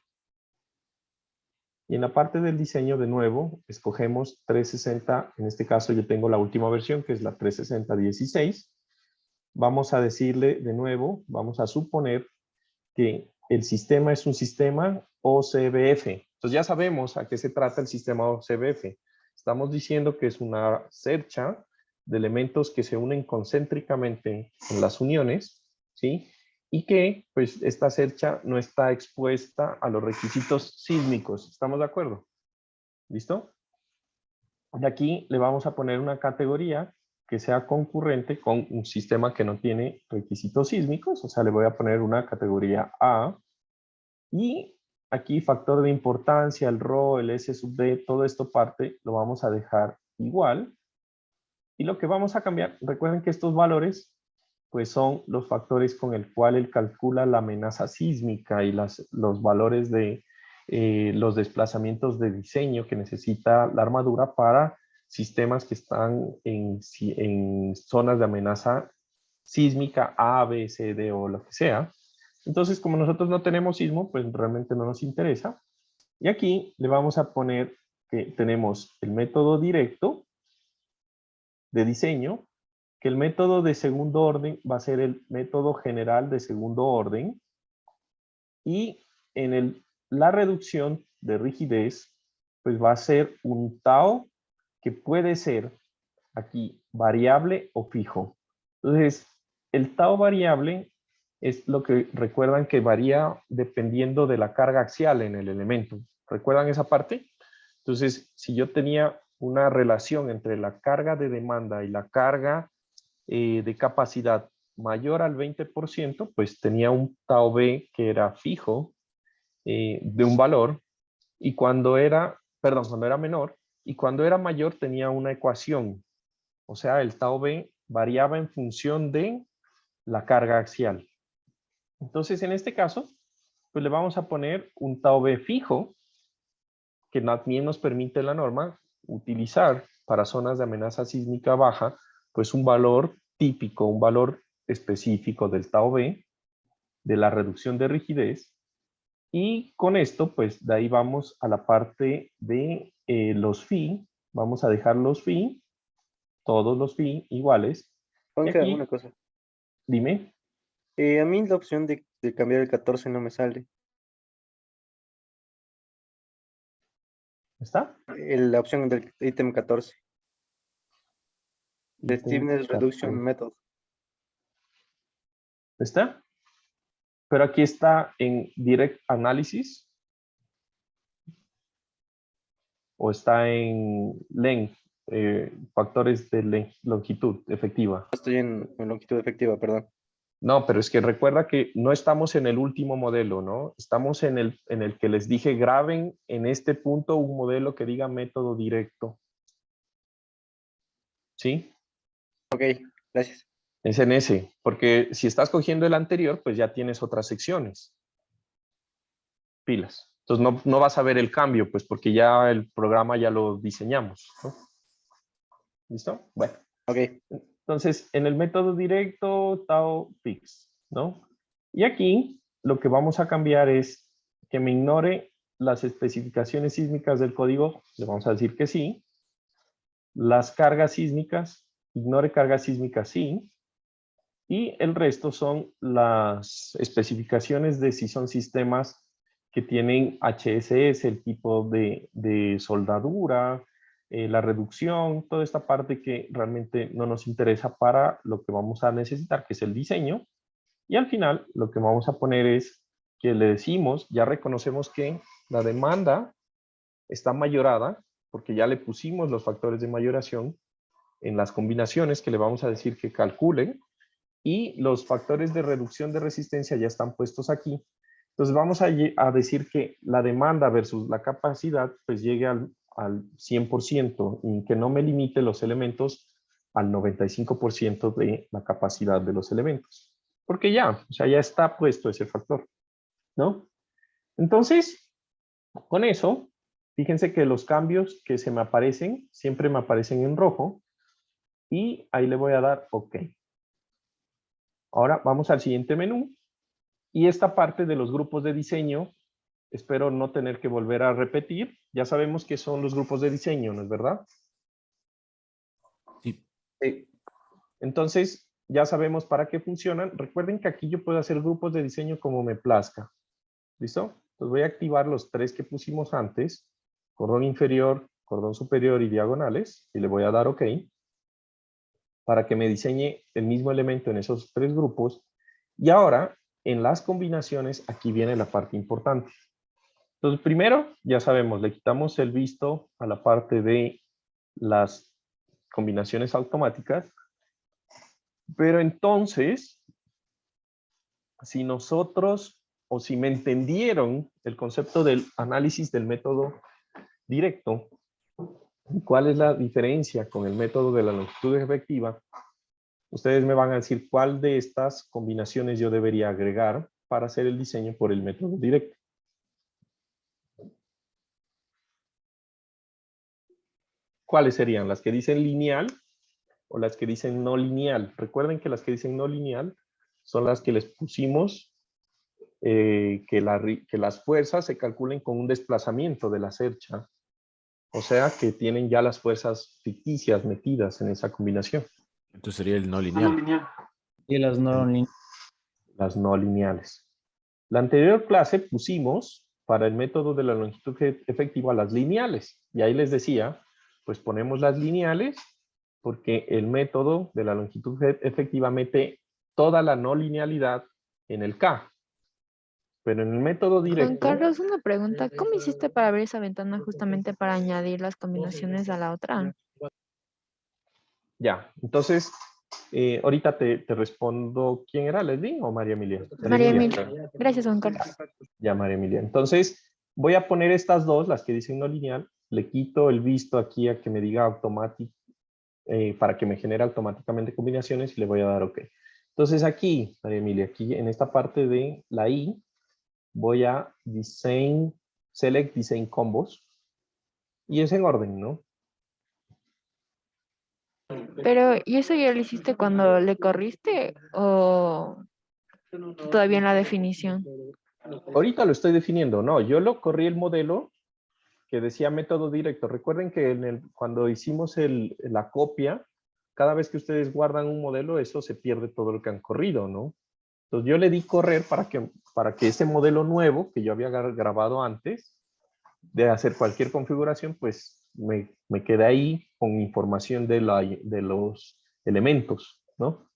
Y en la parte del diseño, de nuevo, escogemos 360. En este caso, yo tengo la última versión, que es la 360-16. Vamos a decirle de nuevo, vamos a suponer que el sistema es un sistema OCBF. Entonces ya sabemos a qué se trata el sistema OCBF. Estamos diciendo que es una cercha de elementos que se unen concéntricamente en las uniones, ¿sí? Y que pues esta cercha no está expuesta a los requisitos sísmicos. ¿Estamos de acuerdo? ¿Listo? De aquí le vamos a poner una categoría que sea concurrente con un sistema que no tiene requisitos sísmicos, o sea, le voy a poner una categoría A, y aquí factor de importancia, el ρ, el S sub D, todo esto parte lo vamos a dejar igual, y lo que vamos a cambiar, recuerden que estos valores pues son los factores con el cual él calcula la amenaza sísmica y los valores de los desplazamientos de diseño que necesita la armadura para sistemas que están en zonas de amenaza sísmica A, B, C, D o lo que sea. Entonces, como nosotros no tenemos sismo, pues realmente no nos interesa. Y aquí le vamos a poner que tenemos el método directo de diseño, que el método de segundo orden va a ser el método general de segundo orden, y en la reducción de rigidez, pues va a ser un tau que puede ser aquí variable o fijo. Entonces, el tau variable es lo que recuerdan que varía dependiendo de la carga axial en el elemento. ¿Recuerdan esa parte? Entonces, si yo tenía una relación entre la carga de demanda y la carga de capacidad mayor al 20%, pues tenía un tau B que era fijo de un valor, y cuando era menor, y cuando era mayor tenía una ecuación, o sea, el tau B variaba en función de la carga axial. Entonces, en este caso, pues le vamos a poner un tau B fijo, que también nos permite la norma utilizar para zonas de amenaza sísmica baja, pues un valor típico, un valor específico del tau B, de la reducción de rigidez, y con esto, pues de ahí vamos a la parte de los phi, vamos a dejar los phi, todos los phi iguales. Juanca, Aquí, una cosa. dime. A mí la opción de cambiar el 14 no me sale. ¿Está? La opción del ítem 14. De Stiffness Reduction Method. ¿Está? Pero aquí está en Direct Analysis. ¿O está en length? Factores de longitud efectiva. Estoy en longitud efectiva, perdón. No, pero es que recuerda que no estamos en el último modelo, ¿no? Estamos en el que les dije, graben en este punto un modelo que diga método directo. ¿Sí? Ok, gracias. Es en ese, porque si estás cogiendo el anterior, pues ya tienes otras secciones. Pilas. Entonces no vas a ver el cambio, pues porque ya el programa ya lo diseñamos, ¿no? ¿Listo? Bueno. Ok. Entonces, en el método directo, tau fix, ¿no? Y aquí lo que vamos a cambiar es que me ignore las especificaciones sísmicas del código, le vamos a decir que sí. Las cargas sísmicas, ignore cargas sísmicas sí. Y el resto son las especificaciones de si son sistemas que tienen HSS, el tipo de soldadura, la reducción, toda esta parte que realmente no nos interesa para lo que vamos a necesitar, que es el diseño. Y al final lo que vamos a poner es que le decimos, ya reconocemos que la demanda está mayorada, porque ya le pusimos los factores de mayoración en las combinaciones que le vamos a decir que calculen, y los factores de reducción de resistencia ya están puestos aquí. Entonces vamos a decir que la demanda versus la capacidad pues llegue al 100% y que no me limite los elementos al 95% de la capacidad de los elementos. Porque ya, o sea, ya está puesto ese factor. ¿no? Entonces, con eso, fíjense que los cambios que se me aparecen, siempre me aparecen en rojo, y ahí le voy a dar OK. Ahora vamos al siguiente menú, y esta parte de los grupos de diseño, espero no tener que volver a repetir. Ya sabemos qué son los grupos de diseño, ¿no es verdad? Sí. Sí. Entonces, ya sabemos para qué funcionan. Recuerden que aquí yo puedo hacer grupos de diseño como me plazca. ¿Listo? Entonces voy a activar los 3 que pusimos antes. Cordón inferior, cordón superior y diagonales. Y le voy a dar OK. Para que me diseñe el mismo elemento en esos 3 grupos. Y ahora, en las combinaciones, aquí viene la parte importante. Entonces, primero, ya sabemos, le quitamos el visto a la parte de las combinaciones automáticas. Pero entonces, si nosotros, o si me entendieron el concepto del análisis del método directo, ¿cuál es la diferencia con el método de la longitud efectiva? Ustedes me van a decir cuál de estas combinaciones yo debería agregar para hacer el diseño por el método directo. ¿Cuáles serían? ¿Las que dicen lineal o las que dicen no lineal? Recuerden que las que dicen no lineal son las que les pusimos que las fuerzas se calculen con un desplazamiento de la cercha. O sea que tienen ya las fuerzas ficticias metidas en esa combinación. Entonces sería el no lineal. Y las no lineales. Las no lineales. La anterior clase pusimos para el método de la longitud efectiva las lineales. Y ahí les decía, pues ponemos las lineales porque el método de la longitud efectiva mete toda la no linealidad en el K. Pero en el método directo... Juan Carlos, una pregunta. ¿Cómo hiciste para abrir esa ventana justamente para añadir las combinaciones a la otra? Ya, entonces, ahorita te respondo. ¿Quién era, Leslie o María Emilia? María Emilia. Gracias, Juan Carlos. Ya, María Emilia. Entonces, voy a poner estas dos, las que dicen no lineal. Le quito el visto aquí a que me diga automático, para que me genere automáticamente combinaciones y le voy a dar OK. Entonces aquí, María Emilia, aquí en esta parte de la I, voy a Select Design Combos. Y es en orden, ¿no? Pero, ¿y eso ya lo hiciste cuando le corriste o todavía en la definición? Ahorita lo estoy definiendo. No, yo lo corrí el modelo que decía método directo. Recuerden que cuando hicimos la copia, cada vez que ustedes guardan un modelo, eso se pierde todo lo que han corrido, ¿no? Entonces yo le di correr para que ese modelo nuevo que yo había grabado antes de hacer cualquier configuración, pues me quede ahí con información de los elementos, ¿no?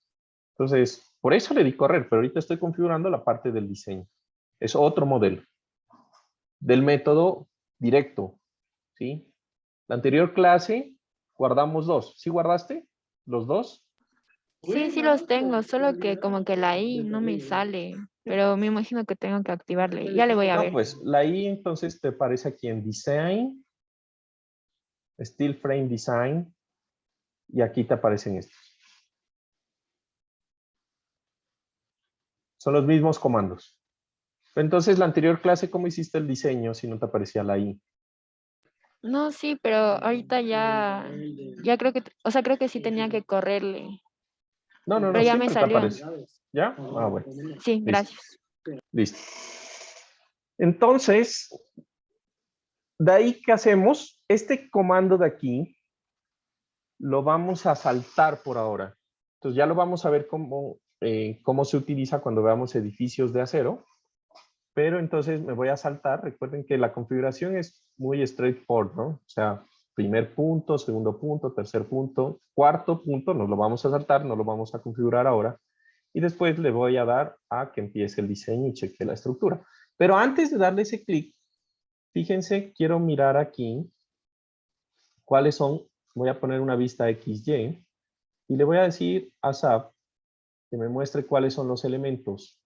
Entonces, por eso le di correr, pero ahorita estoy configurando la parte del diseño. Es otro modelo del método directo, ¿sí? La anterior clase guardamos 2. ¿Sí guardaste los 2? Sí, sí los tengo, solo que como que la I no me sale, pero me imagino que tengo que activarle. Ya le voy a ver. No, pues la I entonces te aparece aquí en Design, Steel Frame Design, y aquí te aparecen estos. Son los mismos comandos. Entonces, la anterior clase, ¿cómo hiciste el diseño si no te aparecía la I? No, sí, pero ahorita ya creo que, o sea, creo que sí tenía que correrle. No, Pero ya me siempre te salió. aparece. ¿Ya? Ah, bueno. Sí, Listo. gracias. Listo. Entonces, de ahí, ¿qué hacemos? Este comando de aquí lo vamos a saltar por ahora. Entonces, ya lo vamos a ver cómo se utiliza cuando veamos edificios de acero. Pero entonces me voy a saltar. Recuerden que la configuración es muy straightforward, ¿no? O sea, primer punto, segundo punto, tercer punto, cuarto punto, nos lo vamos a saltar, no lo vamos a configurar ahora. Y después le voy a dar a que empiece el diseño y cheque la estructura. Pero antes de darle ese clic, fíjense, quiero mirar aquí cuáles son, voy a poner una vista XY y le voy a decir a SAP que me muestre cuáles son los elementos,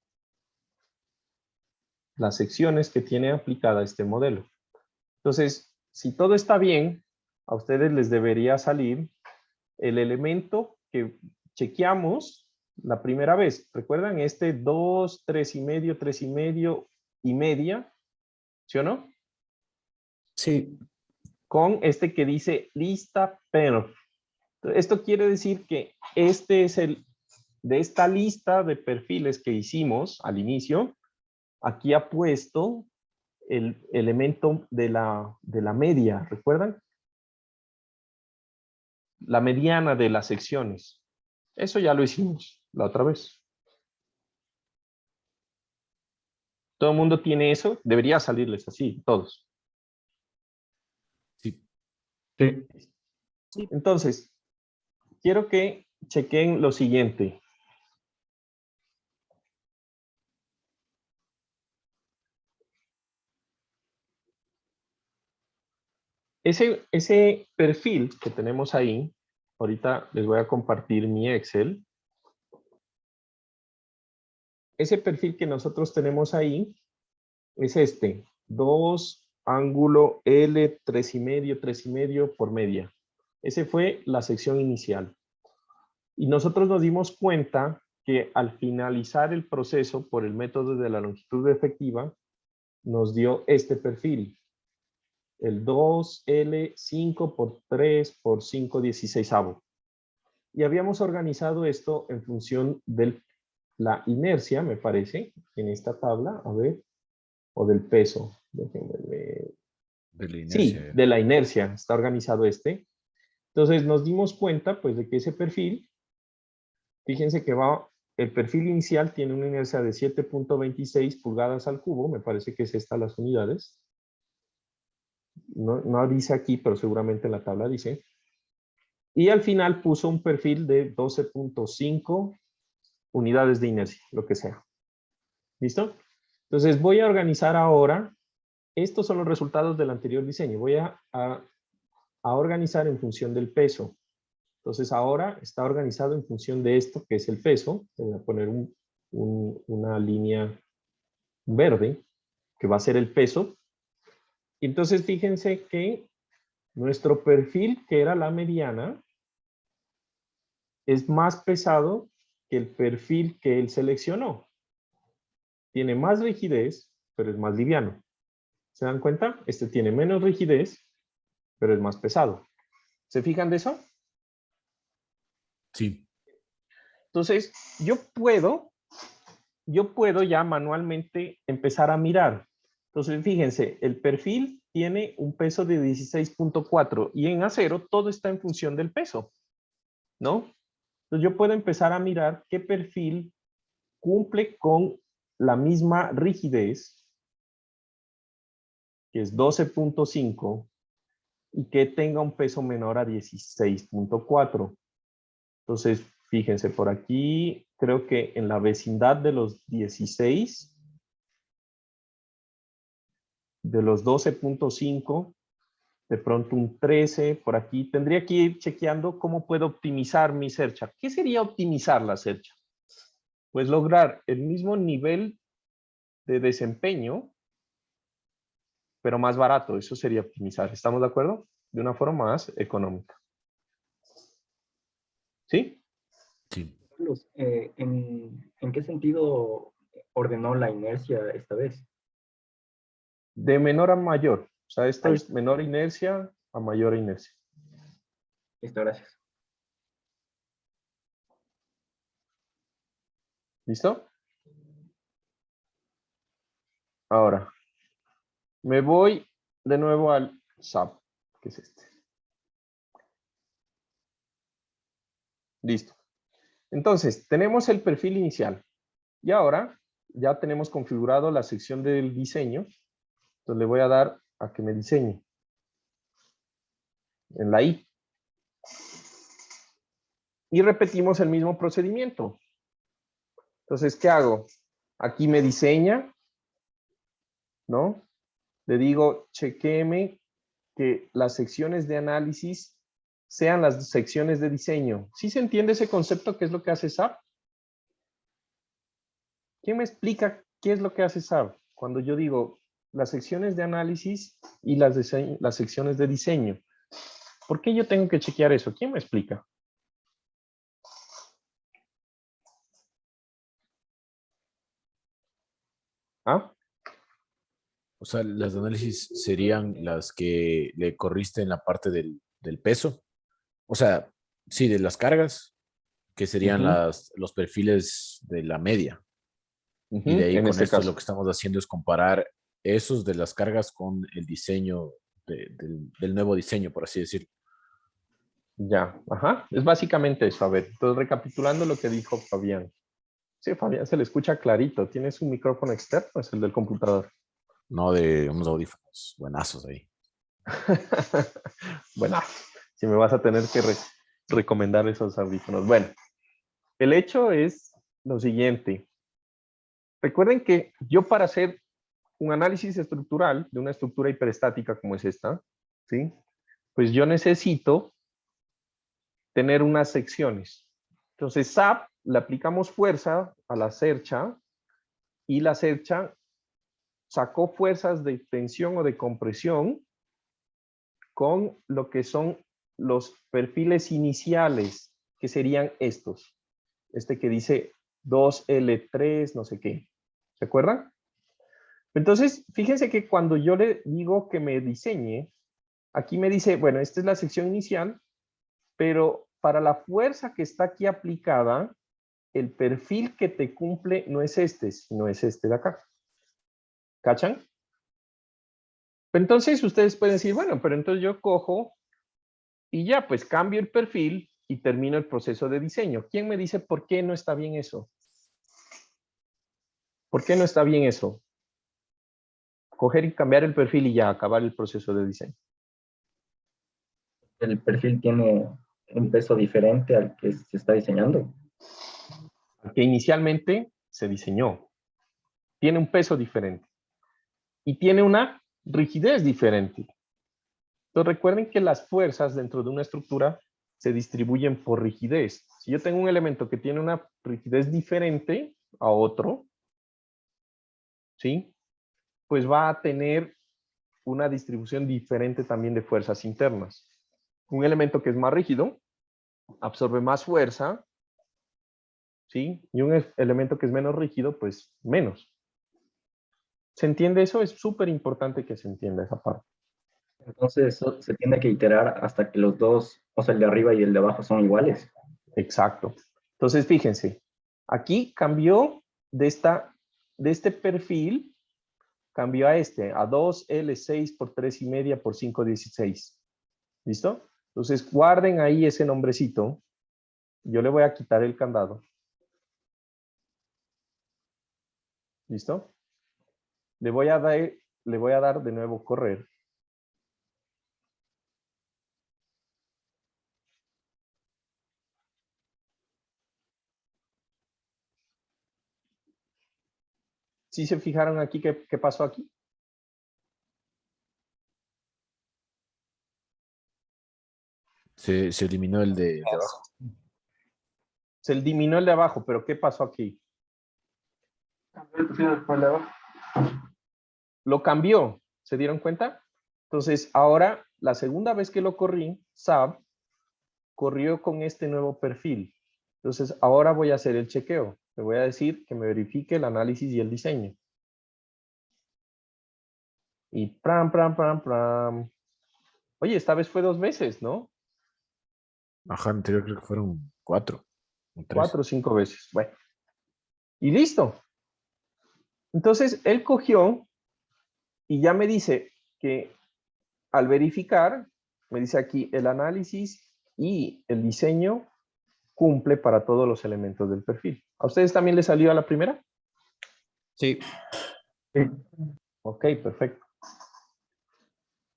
las secciones que tiene aplicada este modelo. Entonces, si todo está bien, a ustedes les debería salir el elemento que chequeamos la primera vez. ¿Recuerdan? 2, 3,5, 3,5 y media, ¿sí o no? Sí. Con este que dice lista perf. Esto quiere decir que este es el, de esta lista de perfiles que hicimos al inicio, aquí ha puesto el elemento de la media, ¿recuerdan? La mediana de las secciones. Eso ya lo hicimos la otra vez. Todo el mundo tiene eso, debería salirles así, todos. Sí. Sí. Entonces, quiero que chequen lo siguiente. Ese perfil que tenemos ahí, ahorita les voy a compartir mi Excel. Ese perfil que nosotros tenemos ahí es este, 2 ángulo L 3,5, 3,5 por media. Ese fue la sección inicial. Y nosotros nos dimos cuenta que al finalizar el proceso por el método de la longitud efectiva, nos dio este perfil. El 2L5 por 3 por 5 16avo. Y habíamos organizado esto en función de la inercia, me parece, en esta tabla, a ver, o del peso. Déjenme ver. De la Sí, inercia. de la inercia está organizado este. Entonces nos dimos cuenta pues de que ese perfil, fíjense que va, el perfil inicial tiene una inercia de 7.26 pulgadas al cubo, me parece que es esta las unidades. No dice aquí, pero seguramente en la tabla dice. Y al final puso un perfil de 12.5 unidades de inercia, lo que sea. ¿Listo? Entonces voy a organizar ahora, estos son los resultados del anterior diseño, voy a organizar en función del peso. Entonces ahora está organizado en función de esto, que es el peso. Voy a poner una línea verde, que va a ser el peso. Y entonces fíjense que nuestro perfil, que era la mediana, es más pesado que el perfil que él seleccionó. Tiene más rigidez, pero es más liviano. ¿Se dan cuenta? Este tiene menos rigidez, pero es más pesado. ¿Se fijan de eso? Sí. Entonces, yo puedo ya manualmente empezar a mirar. Entonces, fíjense, el perfil tiene un peso de 16.4 y en acero todo está en función del peso, ¿no? Entonces, yo puedo empezar a mirar qué perfil cumple con la misma rigidez, que es 12.5, y que tenga un peso menor a 16.4. Entonces, fíjense, por aquí creo que en la vecindad de los 16, de los 12.5, de pronto un 13, por aquí. Tendría que ir chequeando cómo puedo optimizar mi search. ¿Qué sería optimizar la search? Pues lograr el mismo nivel de desempeño, pero más barato. Eso sería optimizar. ¿Estamos de acuerdo? De una forma más económica. ¿Sí? Sí. Carlos, ¿en qué sentido ordenó la inercia esta vez? De menor a mayor. O sea, esto es menor inercia a mayor inercia. Listo, gracias. ¿Listo? Ahora, me voy de nuevo al SAP, que es este. Listo. Entonces, tenemos el perfil inicial. Y ahora ya tenemos configurado la sección del diseño. Entonces le voy a dar a que me diseñe. En la I. Y repetimos el mismo procedimiento. Entonces, ¿qué hago? Aquí me diseña, ¿no? Le digo, chequéeme que las secciones de análisis sean las secciones de diseño. ¿Sí se entiende ese concepto? ¿Qué es lo que hace SAP? ¿Quién me explica qué es lo que hace SAP? Cuando yo digo las secciones de análisis y las secciones de diseño. ¿Por qué yo tengo que chequear eso? ¿Quién me explica? ¿Ah? O sea, las de análisis serían las que le corriste en la parte del peso. O sea, sí, de las cargas, que serían Ujú, los perfiles de la media. Y de ujú, ahí en con este esto lo caso. que estamos haciendo es comparar esos de las cargas con el diseño del nuevo diseño, por así decirlo. Ya, ajá. Es básicamente eso. A ver, entonces recapitulando lo que dijo Fabián. Sí, Fabián se le escucha clarito. ¿Tienes un micrófono externo? Es el del computador. No de unos audífonos buenazos ahí. Bueno, si me vas a tener que recomendar esos audífonos. Bueno, el hecho es lo siguiente. Recuerden que yo para hacer un análisis estructural de una estructura hiperestática como es esta, ¿sí? Pues yo necesito tener unas secciones. Entonces, SAP, le aplicamos fuerza a la cercha y la cercha sacó fuerzas de tensión o de compresión con lo que son los perfiles iniciales, que serían estos. Este que dice 2L3, no sé qué. ¿Se acuerdan? Entonces, fíjense que cuando yo le digo que me diseñe, aquí me dice, bueno, esta es la sección inicial, pero para la fuerza que está aquí aplicada, el perfil que te cumple no es este, sino es este de acá. ¿Cachan? Entonces ustedes pueden decir, bueno, pero entonces yo cojo y ya, pues cambio el perfil y termino el proceso de diseño. ¿Quién me dice por qué no está bien eso? ¿Por qué no está bien eso? Coger y cambiar el perfil y ya acabar el proceso de diseño. El perfil tiene un peso diferente al que se está diseñando. Que inicialmente se diseñó. Tiene un peso diferente. Y tiene una rigidez diferente. Entonces recuerden que las fuerzas dentro de una estructura se distribuyen por rigidez. Si yo tengo un elemento que tiene una rigidez diferente a otro, ¿sí? Pues va a tener una distribución diferente también de fuerzas internas. Un elemento que es más rígido absorbe más fuerza, ¿sí? Y un elemento que es menos rígido, pues menos. ¿Se entiende eso? Es súper importante que se entienda esa parte. Entonces, se tiene que iterar hasta que los dos, o sea, el de arriba y el de abajo son iguales. Exacto. Entonces, fíjense, aquí cambió de este perfil, cambió a este, a 2L6 por 3,5 por 5,16. ¿Listo? Entonces, guarden ahí ese nombrecito. Yo le voy a quitar el candado. ¿Listo? Le voy a dar de nuevo correr. ¿Sí se fijaron aquí qué pasó aquí? Se eliminó el de abajo. Se eliminó el de abajo, pero ¿qué pasó aquí? Lo cambió, ¿se dieron cuenta? Entonces, ahora, la segunda vez que lo corrí, SAP corrió con este nuevo perfil. Entonces, ahora voy a hacer el chequeo. Le voy a decir que me verifique el análisis y el diseño. Y pram, pram, pram, pram. Oye, esta vez fue 2 veces, ¿no? Ajá, anterior creo que fueron 4 o 3. 4 o 5 veces. Bueno. Y listo. Entonces, él cogió y ya me dice que al verificar, me dice aquí, el análisis y el diseño cumple para todos los elementos del perfil. ¿A ustedes también les salió a la primera? Sí. Ok, perfecto.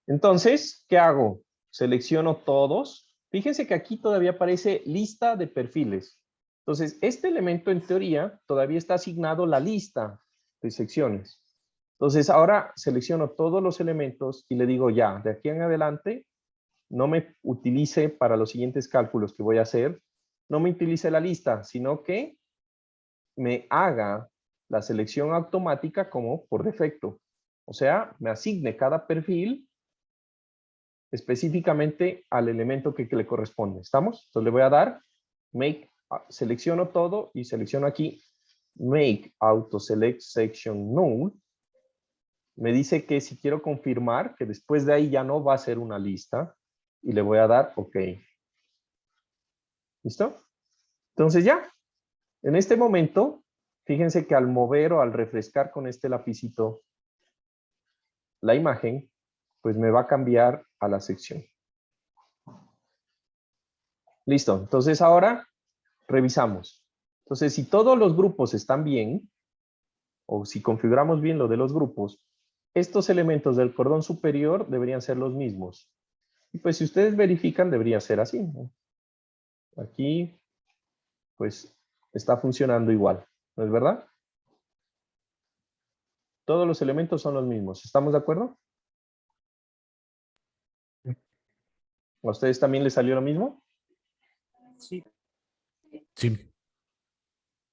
Entonces, ¿qué hago? Selecciono todos. Fíjense que aquí todavía aparece lista de perfiles. Entonces, este elemento en teoría todavía está asignado la lista de secciones. Entonces, ahora selecciono todos los elementos y le digo ya, de aquí en adelante, no me utilice para los siguientes cálculos que voy a hacer, no me utilice la lista, sino que me haga la selección automática como por defecto. O sea, me asigne cada perfil específicamente al elemento que le corresponde. ¿Estamos? Entonces le voy a dar make, selecciono todo y selecciono aquí make auto select section null. Me dice que si quiero confirmar, que después de ahí ya no va a ser una lista. Y le voy a dar OK. ¿Listo? Entonces ya. En este momento, fíjense que al mover o al refrescar con este lapicito la imagen, pues me va a cambiar a la sección. Listo. Entonces ahora revisamos. Entonces, si todos los grupos están bien, o si configuramos bien lo de los grupos, estos elementos del cordón superior deberían ser los mismos. Y pues si ustedes verifican, debería ser así, ¿no? Aquí, pues, está funcionando igual, ¿no es verdad? Todos los elementos son los mismos. ¿Estamos de acuerdo? ¿A ustedes también les salió lo mismo? Sí. Sí.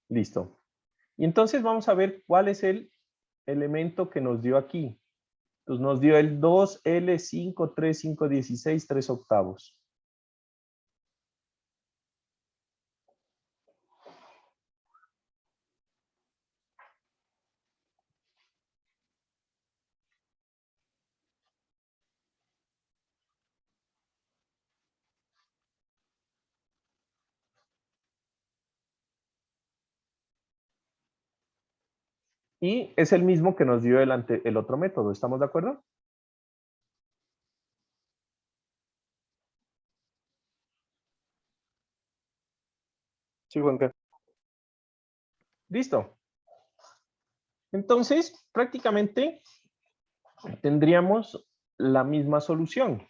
Listo. Y entonces vamos a ver cuál es el elemento que nos dio aquí. Entonces nos dio el 2L53516 3/8. Y es el mismo que nos dio el otro método. ¿Estamos de acuerdo? Sí, Juanca. Listo. Entonces, prácticamente tendríamos la misma solución.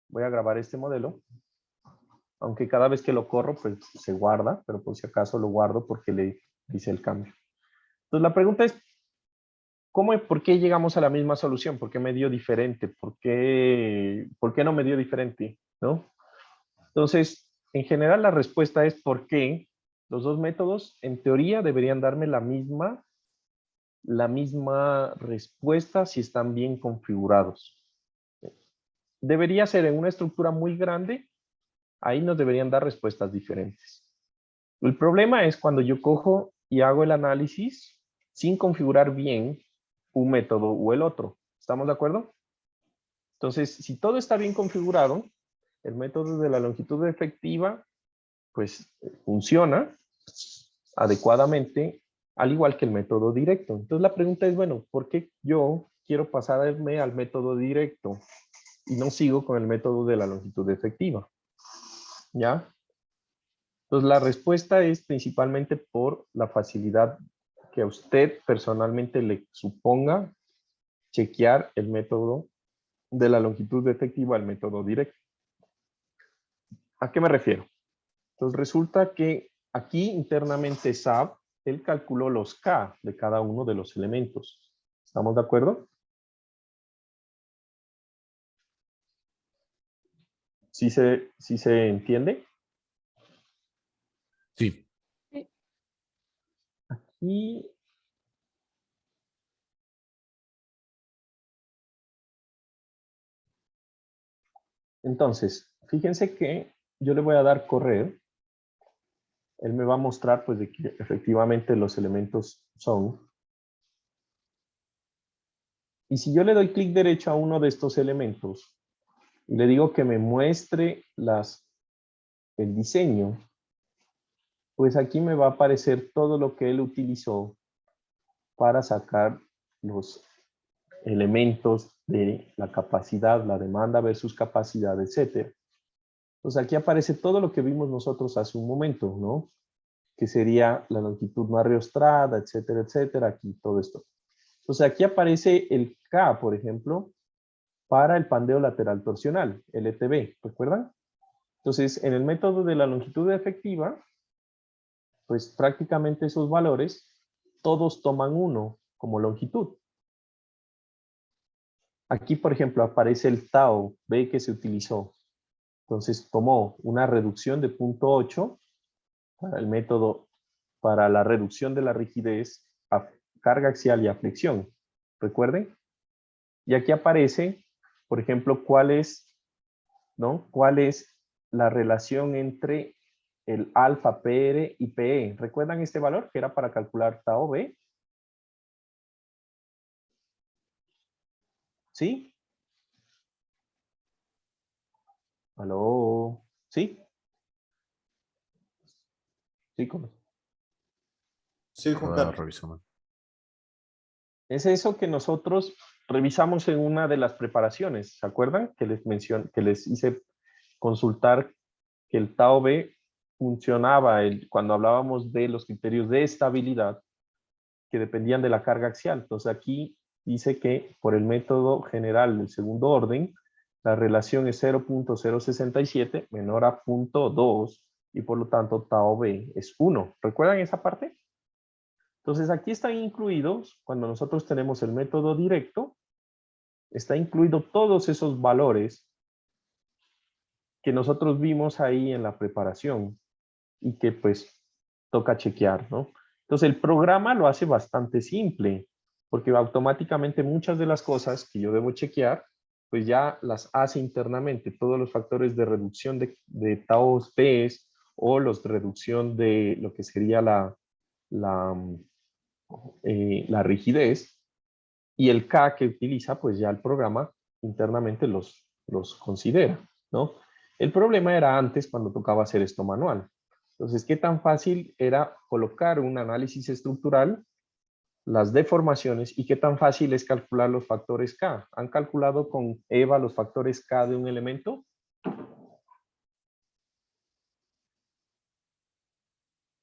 Voy a grabar este modelo. Aunque cada vez que lo corro, pues se guarda, pero por si acaso lo guardo porque le hice el cambio. Entonces la pregunta es, ¿por qué llegamos a la misma solución? ¿Por qué me dio diferente? ¿Por qué no me dio diferente? ¿No? Entonces, en general la respuesta es porque los dos métodos, en teoría, deberían darme la misma respuesta si están bien configurados. Debería ser en una estructura muy grande, ahí nos deberían dar respuestas diferentes. El problema es cuando yo cojo y hago el análisis sin configurar bien un método o el otro. ¿Estamos de acuerdo? Entonces, si todo está bien configurado, el método de la longitud efectiva, pues funciona adecuadamente, al igual que el método directo. Entonces la pregunta es, bueno, ¿por qué yo quiero pasarme al método directo y no sigo con el método de la longitud efectiva? ¿Ya? Entonces la respuesta es principalmente por la facilidad que a usted personalmente le suponga chequear el método de la longitud efectiva al método directo. ¿A qué me refiero? Entonces resulta que aquí internamente SAP, él calculó los K de cada uno de los elementos. ¿Estamos de acuerdo? ¿Sí se entiende? Sí. Aquí. Entonces, fíjense que yo le voy a dar correr. Él me va a mostrar pues de que efectivamente los elementos son. Y si yo le doy clic derecho a uno de estos elementos y le digo que me muestre el diseño, pues aquí me va a aparecer todo lo que él utilizó para sacar los elementos de la capacidad, la demanda versus capacidad, etc. Entonces aquí aparece todo lo que vimos nosotros hace un momento, ¿no? Que sería la longitud no ariostrada, etcétera, etcétera, aquí todo esto. Entonces aquí aparece el K, por ejemplo, para el pandeo lateral torsional, LTB, ¿recuerdan? Entonces, en el método de la longitud efectiva, pues prácticamente esos valores, todos toman 1 como longitud. Aquí, por ejemplo, aparece el tau, B que se utilizó. Entonces, tomó una reducción de 0.8 para el método, para la reducción de la rigidez a carga axial y a flexión. ¿Recuerden? Y aquí aparece, por ejemplo, cuál es la relación entre el alfa PR y PE. ¿Recuerdan este valor que era para calcular tau B? ¿Sí? ¿Aló? ¿Sí? Sí, ¿cómo? Sí, Juan Carlos. Revisamos. Es eso que nosotros revisamos en una de las preparaciones. ¿Se acuerdan? Que les que les hice consultar que el Tao B funcionaba cuando hablábamos de los criterios de estabilidad que dependían de la carga axial. Entonces aquí dice que por el método general del segundo orden, la relación es 0.067 menor a 0.2 y por lo tanto Tao B es 1. ¿Recuerdan esa parte? Entonces aquí están incluidos, cuando nosotros tenemos el método directo, está incluido todos esos valores que nosotros vimos ahí en la preparación y que pues toca chequear, ¿no? Entonces el programa lo hace bastante simple, porque automáticamente muchas de las cosas que yo debo chequear, pues ya las hace internamente, todos los factores de reducción de taos B's o los de reducción de lo que sería la rigidez, y el K que utiliza, pues ya el programa internamente los considera, ¿no? El problema era antes cuando tocaba hacer esto manual. Entonces, ¿qué tan fácil era colocar un análisis estructural, las deformaciones, y qué tan fácil es calcular los factores K? ¿Han calculado con EVA los factores K de un elemento?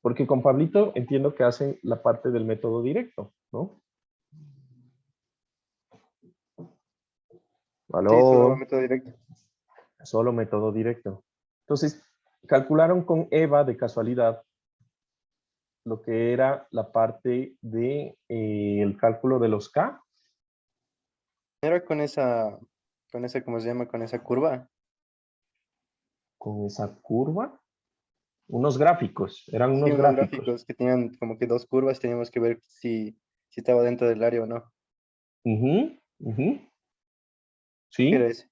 Porque con Pablito entiendo que hacen la parte del método directo, ¿no? Sí, solo ¿Aló? método directo. Solo método directo. Entonces, calcularon con EVA de casualidad lo que era la parte de el cálculo de los K. Era con esa, ¿cómo se llama? Con esa curva. Con esa curva. Unos gráficos, eran Sí, unos unos gráficos. gráficos que tenían como que dos curvas, teníamos que ver si estaba dentro del área o no. Ujú, ujú. ¿Qué era Sí, ese?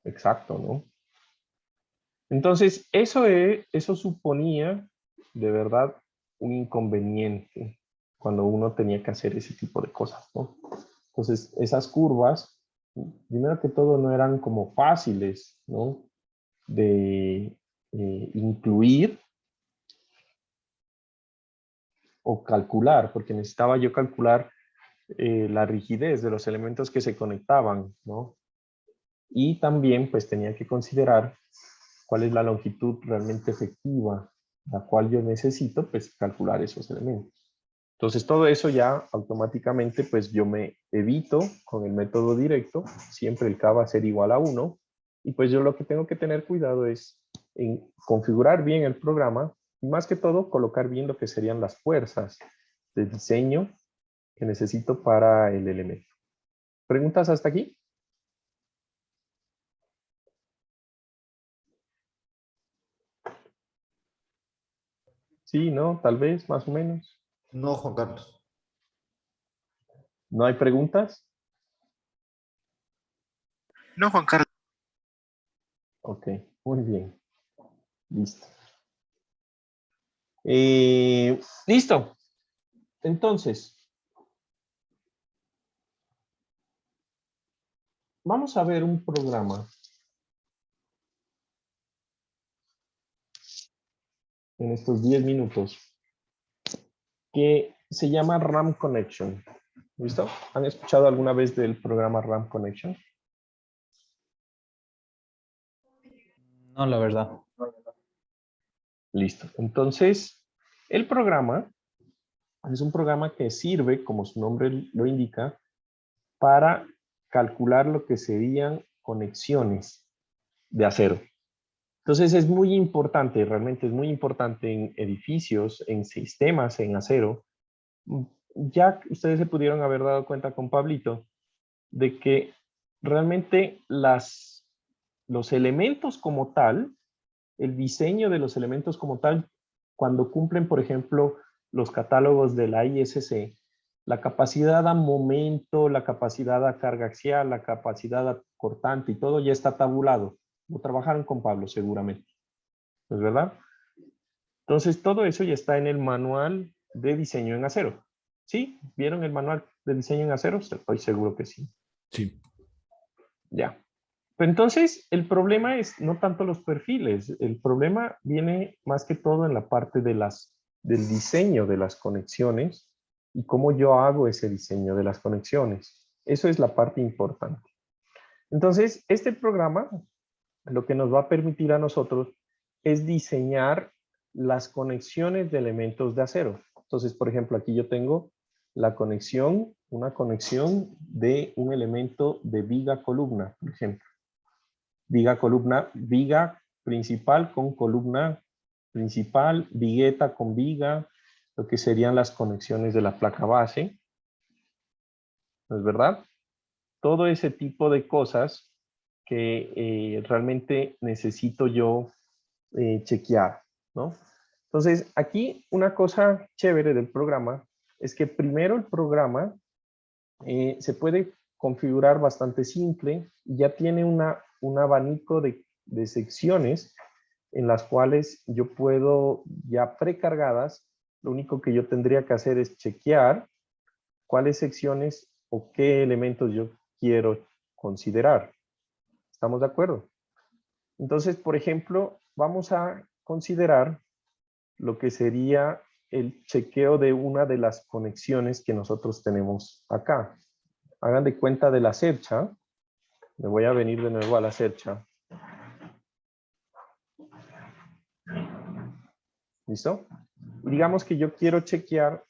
exacto, ¿no? Entonces, eso suponía de verdad un inconveniente cuando uno tenía que hacer ese tipo de cosas, ¿no? Entonces, esas curvas, primero que todo, no eran como fáciles, ¿no? De incluir o calcular, porque necesitaba yo calcular la rigidez de los elementos que se conectaban, ¿no? Y también pues tenía que considerar cuál es la longitud realmente efectiva, la cual yo necesito pues calcular esos elementos. Entonces todo eso ya automáticamente pues yo me evito con el método directo, siempre el K va a ser igual a 1, y pues yo lo que tengo que tener cuidado es en configurar bien el programa, y más que todo colocar bien lo que serían las fuerzas de diseño que necesito para el elemento. ¿Preguntas hasta aquí? Sí, ¿no? Tal vez, más o menos. No, Juan Carlos. ¿No hay preguntas? No, Juan Carlos. Ok, muy bien. Listo. Listo. Entonces, vamos a ver un programa en estos 10 minutos que se llama RAM Connection. ¿Listo? ¿Han escuchado alguna vez del programa RAM Connection? No, la verdad. Listo. Entonces, el programa es un programa que sirve, como su nombre lo indica, para calcular lo que serían conexiones de acero. Entonces es muy importante, realmente es muy importante en edificios, en sistemas, en acero. Ya ustedes se pudieron haber dado cuenta con Pablito de que realmente los elementos como tal, el diseño de los elementos como tal, cuando cumplen, por ejemplo, los catálogos de la ISC, la capacidad a momento, la capacidad a carga axial, la capacidad a cortante y todo ya está tabulado. Lo trabajaron con Pablo seguramente. ¿No es verdad? Entonces todo eso ya está en el manual de diseño en acero. ¿Sí? ¿Vieron el manual de diseño en acero? Estoy seguro que sí. Sí. Ya. Pero entonces, el problema es no tanto los perfiles. El problema viene más que todo en la parte de del diseño de las conexiones y cómo yo hago ese diseño de las conexiones. Eso es la parte importante. Entonces, este programa lo que nos va a permitir a nosotros es diseñar las conexiones de elementos de acero. Entonces, por ejemplo, aquí yo tengo la conexión, una conexión de un elemento de viga columna, por ejemplo. Viga columna, viga principal con columna principal, vigueta con viga, lo que serían las conexiones de la placa base. ¿No es verdad? Todo ese tipo de cosas que realmente necesito yo chequear, ¿no? Entonces, aquí una cosa chévere del programa es que primero el programa se puede configurar bastante simple y ya tiene un abanico de secciones en las cuales yo puedo, ya precargadas, lo único que yo tendría que hacer es chequear cuáles secciones o qué elementos yo quiero considerar. ¿Estamos de acuerdo? Entonces, por ejemplo, vamos a considerar lo que sería el chequeo de una de las conexiones que nosotros tenemos acá. Hagan de cuenta de la cercha. Me voy a venir de nuevo a la cercha. ¿Listo? Y digamos que yo quiero chequear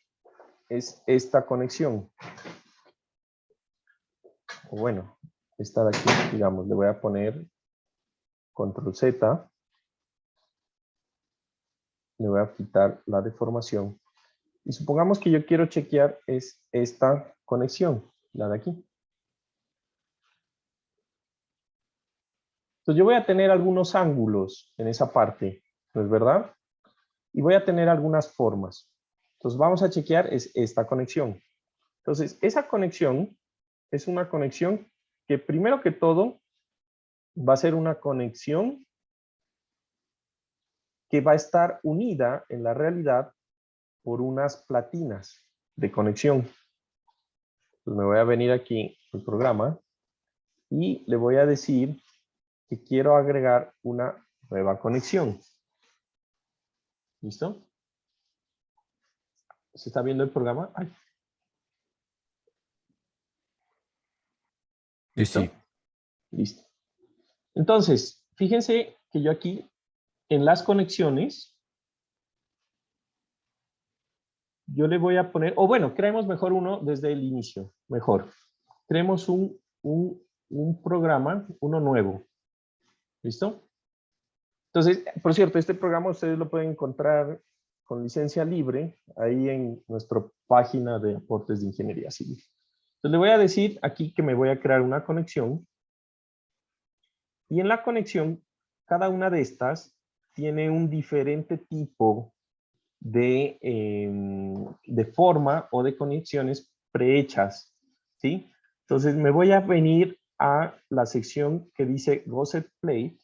es esta conexión. O bueno, esta de aquí, digamos, le voy a poner control Z. Le voy a quitar la deformación. Y supongamos que yo quiero chequear es esta conexión, la de aquí. Entonces yo voy a tener algunos ángulos en esa parte, ¿no es verdad? Y voy a tener algunas formas. Entonces vamos a chequear es esta conexión. Entonces esa conexión es una conexión que primero que todo va a ser una conexión que va a estar unida en la realidad por unas platinas de conexión. Entonces me voy a venir aquí al programa y le voy a decir que quiero agregar una nueva conexión. ¿Listo? ¿Se está viendo el programa? Ay. ¿Listo? Sí. Listo. Entonces, fíjense que yo aquí en las conexiones yo le voy a poner, o bueno, creemos mejor uno desde el inicio, mejor. Creemos un programa, uno nuevo. ¿Listo? Entonces, por cierto, este programa ustedes lo pueden encontrar con licencia libre ahí en nuestra página de aportes de ingeniería civil. Entonces le voy a decir aquí que me voy a crear una conexión y en la conexión cada una de estas tiene un diferente tipo de forma o de conexiones prehechas, ¿sí? Entonces me voy a venir a la sección que dice Gusset Plate,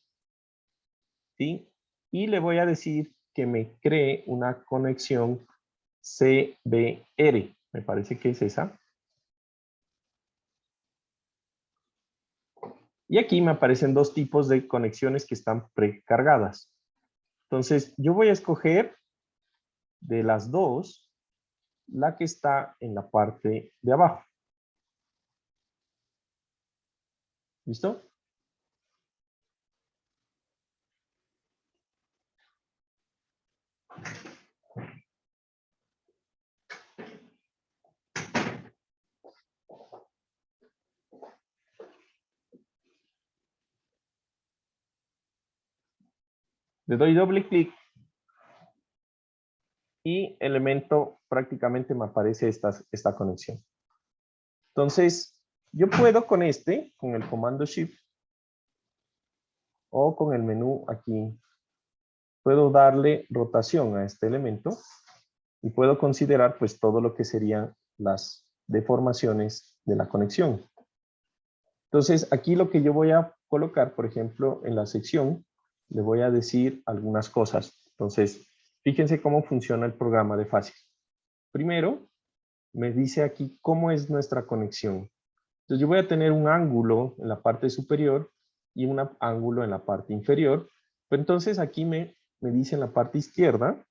¿sí? Y le voy a decir que me cree una conexión CBR, me parece que es esa. Y aquí me aparecen dos tipos de conexiones que están precargadas. Entonces, yo voy a escoger de las dos la que está en la parte de abajo. ¿Listo? Le doy doble clic y elemento prácticamente me aparece esta conexión. Entonces, yo puedo con con el comando Shift o con el menú aquí, puedo darle rotación a este elemento y puedo considerar pues todo lo que serían las deformaciones de la conexión. Entonces, aquí lo que yo voy a colocar, por ejemplo, en la sección, le voy a decir algunas cosas. Entonces, fíjense cómo funciona el programa de fácil. Primero, me dice aquí cómo es nuestra conexión. Entonces yo voy a tener un ángulo en la parte superior y un ángulo en la parte inferior. Pero entonces aquí me dice en la parte izquierda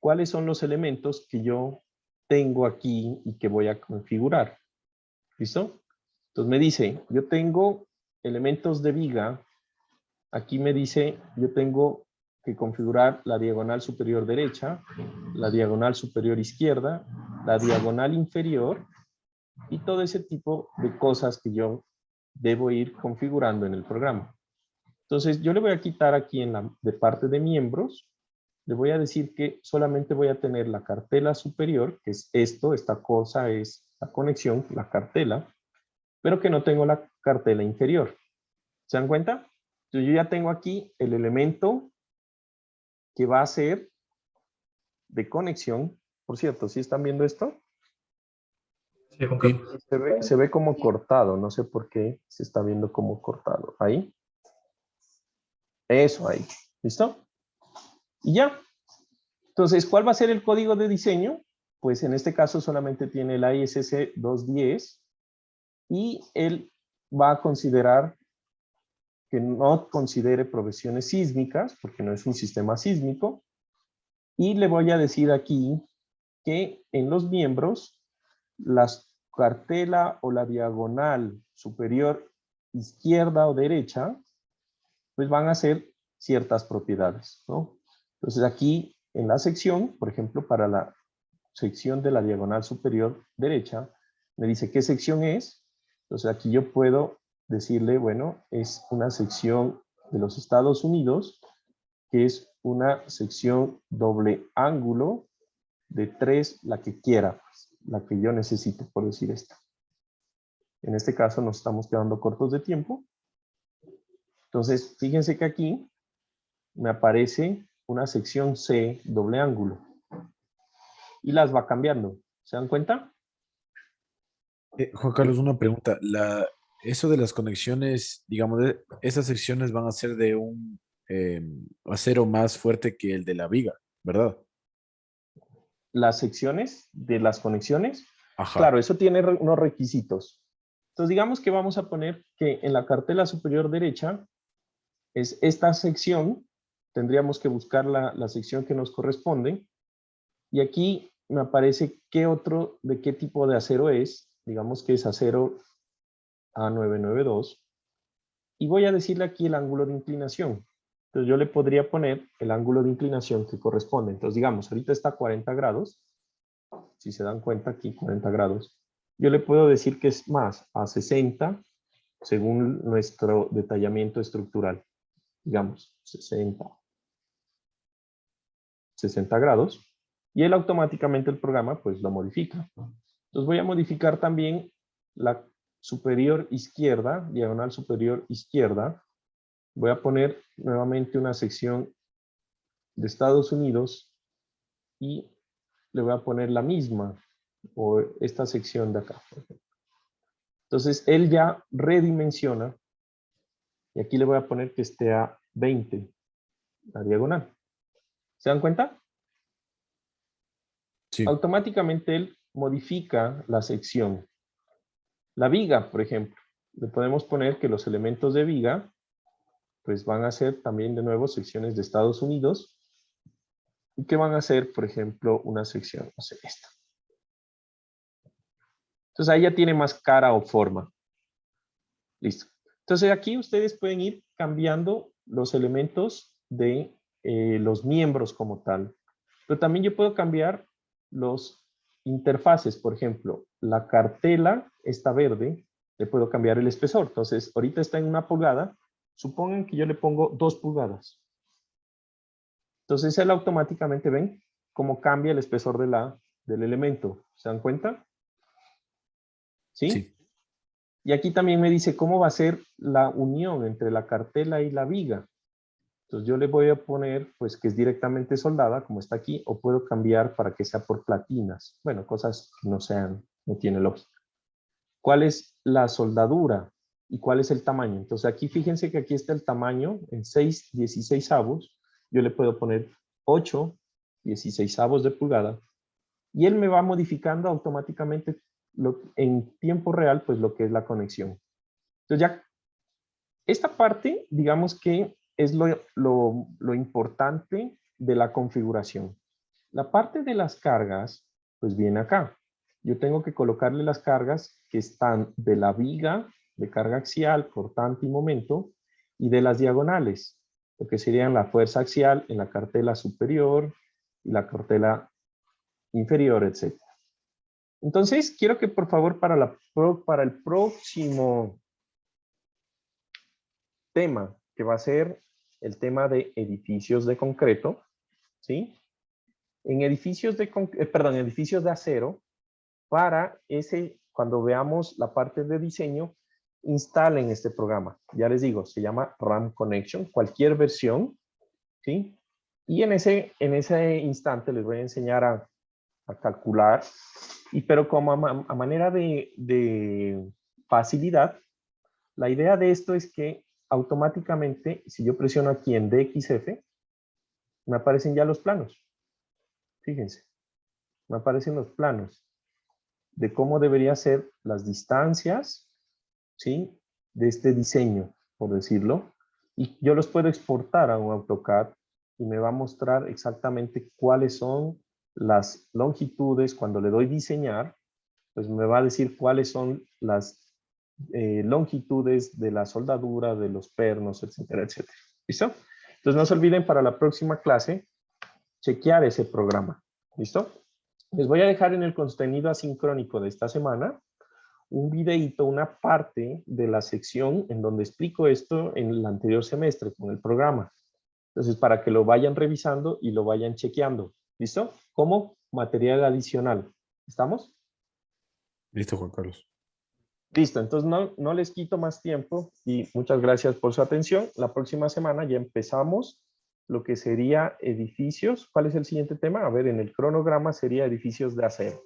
cuáles son los elementos que yo tengo aquí y que voy a configurar. ¿Listo? Entonces me dice, yo tengo elementos de viga. Aquí me dice, yo tengo que configurar la diagonal superior derecha, la diagonal superior izquierda, la diagonal inferior y todo ese tipo de cosas que yo debo ir configurando en el programa. Entonces yo le voy a quitar aquí en la de parte de miembros, le voy a decir que solamente voy a tener la cartela superior, que es esto, esta cosa es la conexión, la cartela, pero que no tengo la cartela inferior. ¿Se dan cuenta? Entonces yo ya tengo aquí el elemento que va a ser de conexión. Por cierto, ¿sí están viendo esto? Sí, Juan Carlos. Se ve como cortado, no sé por qué se está viendo como cortado. Ahí. Eso ahí. ¿Listo? Y ya. Entonces, ¿cuál va a ser el código de diseño? Pues en este caso solamente tiene la ISC 210 y él va a considerar que no considere progresiones sísmicas, porque no es un sistema sísmico. Y le voy a decir aquí que en los miembros, la cartela o la diagonal superior izquierda o derecha, pues van a ser ciertas propiedades, ¿no? Entonces aquí en la sección, por ejemplo, para la sección de la diagonal superior derecha, me dice qué sección es. Entonces aquí yo puedo decirle, bueno, es una sección de los Estados Unidos, que es una sección doble ángulo de 3, la que quiera, pues, la que yo necesite, por decir esto. En este caso nos estamos quedando cortos de tiempo. Entonces, fíjense que aquí me aparece una sección C doble ángulo. Y las va cambiando. ¿Se dan cuenta? Juan Carlos, una pregunta. Eso de las conexiones, digamos, esas secciones van a ser de un acero más fuerte que el de la viga, ¿verdad? Las secciones de las conexiones. Ajá. Claro, eso tiene unos requisitos. Entonces, digamos que vamos a poner que en la cartela superior derecha es esta sección. Tendríamos que buscar la sección que nos corresponde. Y aquí me aparece de qué tipo de acero es. Digamos que es acero A992. Y voy a decirle aquí el ángulo de inclinación. Entonces yo le podría poner el ángulo de inclinación que corresponde. Entonces digamos, ahorita está a 40 grados. Si se dan cuenta aquí, 40 grados. Yo le puedo decir que es más a 60 según nuestro detallamiento estructural. Digamos, 60 grados. Y él automáticamente el programa pues lo modifica. Entonces voy a modificar también la superior izquierda, diagonal superior izquierda. Voy a poner nuevamente una sección de Estados Unidos y le voy a poner la misma, o esta sección de acá. Entonces, él ya redimensiona, y aquí le voy a poner que esté a 20, la diagonal. ¿Se dan cuenta? Sí. Automáticamente él modifica la sección. La viga, por ejemplo, le podemos poner que los elementos de viga pues van a ser también de nuevo secciones de Estados Unidos y que van a ser, por ejemplo, una sección, no sé, esta. Entonces ahí ya tiene más cara o forma. Listo. Entonces aquí ustedes pueden ir cambiando los elementos de los miembros como tal. Pero también yo puedo cambiar los interfaces. Por ejemplo, la cartela está verde, le puedo cambiar el espesor. Entonces ahorita está en 1 pulgada. Supongan que yo le pongo 2 pulgadas. Entonces él automáticamente, ven cómo cambia el espesor del elemento. ¿Se dan cuenta? ¿Sí? Sí. Y aquí también me dice cómo va a ser la unión entre la cartela y la viga. Entonces yo le voy a poner pues que es directamente soldada, como está aquí, o puedo cambiar para que sea por platinas. Bueno, cosas que no tiene lógica. ¿Cuál es la soldadura? ¿Y cuál es el tamaño? Entonces aquí fíjense que aquí está el tamaño en 6/16. Yo le puedo poner 8/16 de pulgada. Y él me va modificando automáticamente en tiempo real, pues lo que es la conexión. Entonces ya, esta parte, digamos que es lo importante de la configuración. La parte de las cargas, pues viene acá. Yo tengo que colocarle las cargas que están de la viga de carga axial, cortante y momento, y de las diagonales, lo que serían la fuerza axial en la cartela superior y la cartela inferior, etc. Entonces, quiero que por favor para el próximo tema, que va a ser el tema de edificios de concreto, ¿sí? En edificios edificios de acero, para cuando veamos la parte de diseño, instalen este programa. Ya les digo, se llama RAM Connection, cualquier versión, ¿sí? Y en ese instante les voy a enseñar a calcular, pero como a manera de facilidad, la idea de esto es que automáticamente, si yo presiono aquí en DXF, me aparecen ya los planos. Fíjense, me aparecen los planos de cómo debería ser las distancias, ¿sí? De este diseño, por decirlo, y yo los puedo exportar a un AutoCAD y me va a mostrar exactamente cuáles son las longitudes. Cuando le doy diseñar, pues me va a decir cuáles son las longitudes de la soldadura, de los pernos, etcétera, etcétera. ¿Listo? Entonces no se olviden para la próxima clase chequear ese programa. ¿Listo? Les voy a dejar en el contenido asincrónico de esta semana un videíto, una parte de la sección en donde explico esto en el anterior semestre con el programa. Entonces, para que lo vayan revisando y lo vayan chequeando. ¿Listo? Como material adicional. ¿Estamos? Listo, Juan Carlos. Listo, entonces no les quito más tiempo y muchas gracias por su atención. La próxima semana ya empezamos lo que sería edificios. ¿Cuál es el siguiente tema? A ver, en el cronograma sería edificios de acero.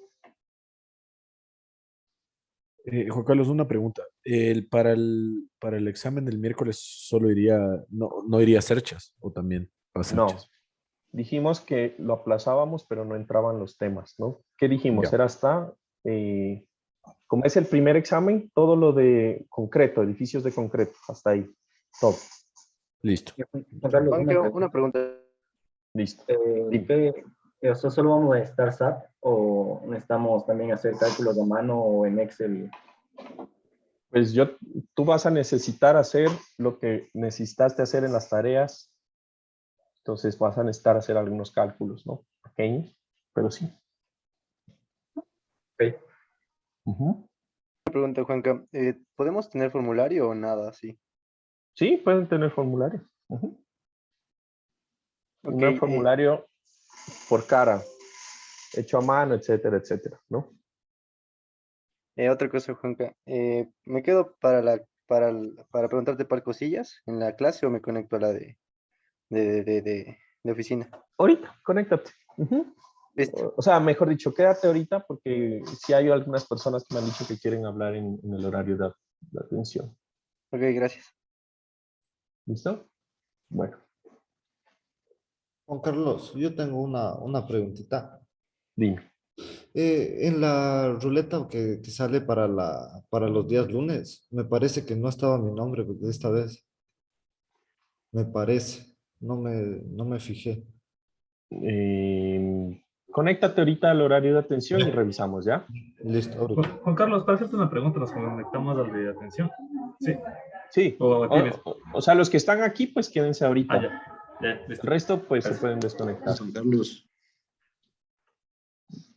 Juan Carlos, una pregunta. Para el examen del miércoles solo iría, no iría Cerchas o también a Cerchas. No, dijimos que lo aplazábamos, pero no entraban los temas, ¿no? ¿Qué dijimos? Ya. Era hasta, como es el primer examen, todo lo de concreto, edificios de concreto, hasta ahí, todo. Listo. Juan Carlos, Una pregunta. Listo. O sea, ¿solo vamos a necesitar SAP o necesitamos también hacer cálculos de mano o en Excel? Pues tú vas a necesitar hacer lo que necesitaste hacer en las tareas. Entonces vas a necesitar hacer algunos cálculos, ¿no? Pequeños, pero sí. Ok. Una pregunta, Juanca. ¿Podemos tener formulario o nada así? Sí, pueden tener formulario. Un formulario por cara, hecho a mano, etcétera, etcétera, ¿no? Otra cosa, Juanca. ¿Me quedo para preguntarte par cosillas en la clase o me conecto a la de oficina? Ahorita, conéctate. O sea, mejor dicho, quédate ahorita porque sí hay algunas personas que me han dicho que quieren hablar en el horario de atención. Ok, gracias. ¿Listo? Bueno. Juan Carlos, yo tengo una preguntita. Dime. En la ruleta que sale para los días lunes, me parece que no estaba mi nombre esta vez. Me parece. No me fijé. Conéctate ahorita al horario de atención y revisamos, ¿ya? Listo, ahorita. Juan Carlos, para hacerte una pregunta, nos conectamos al de atención. Sí. Sí. O sea, los que están aquí, pues quédense ahorita. El resto, pues se pueden desconectar. Juan Carlos.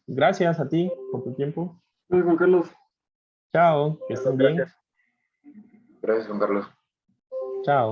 Gracias a ti por tu tiempo. Juan Carlos. Chao, que estén bien. Gracias, Juan Carlos. Chao.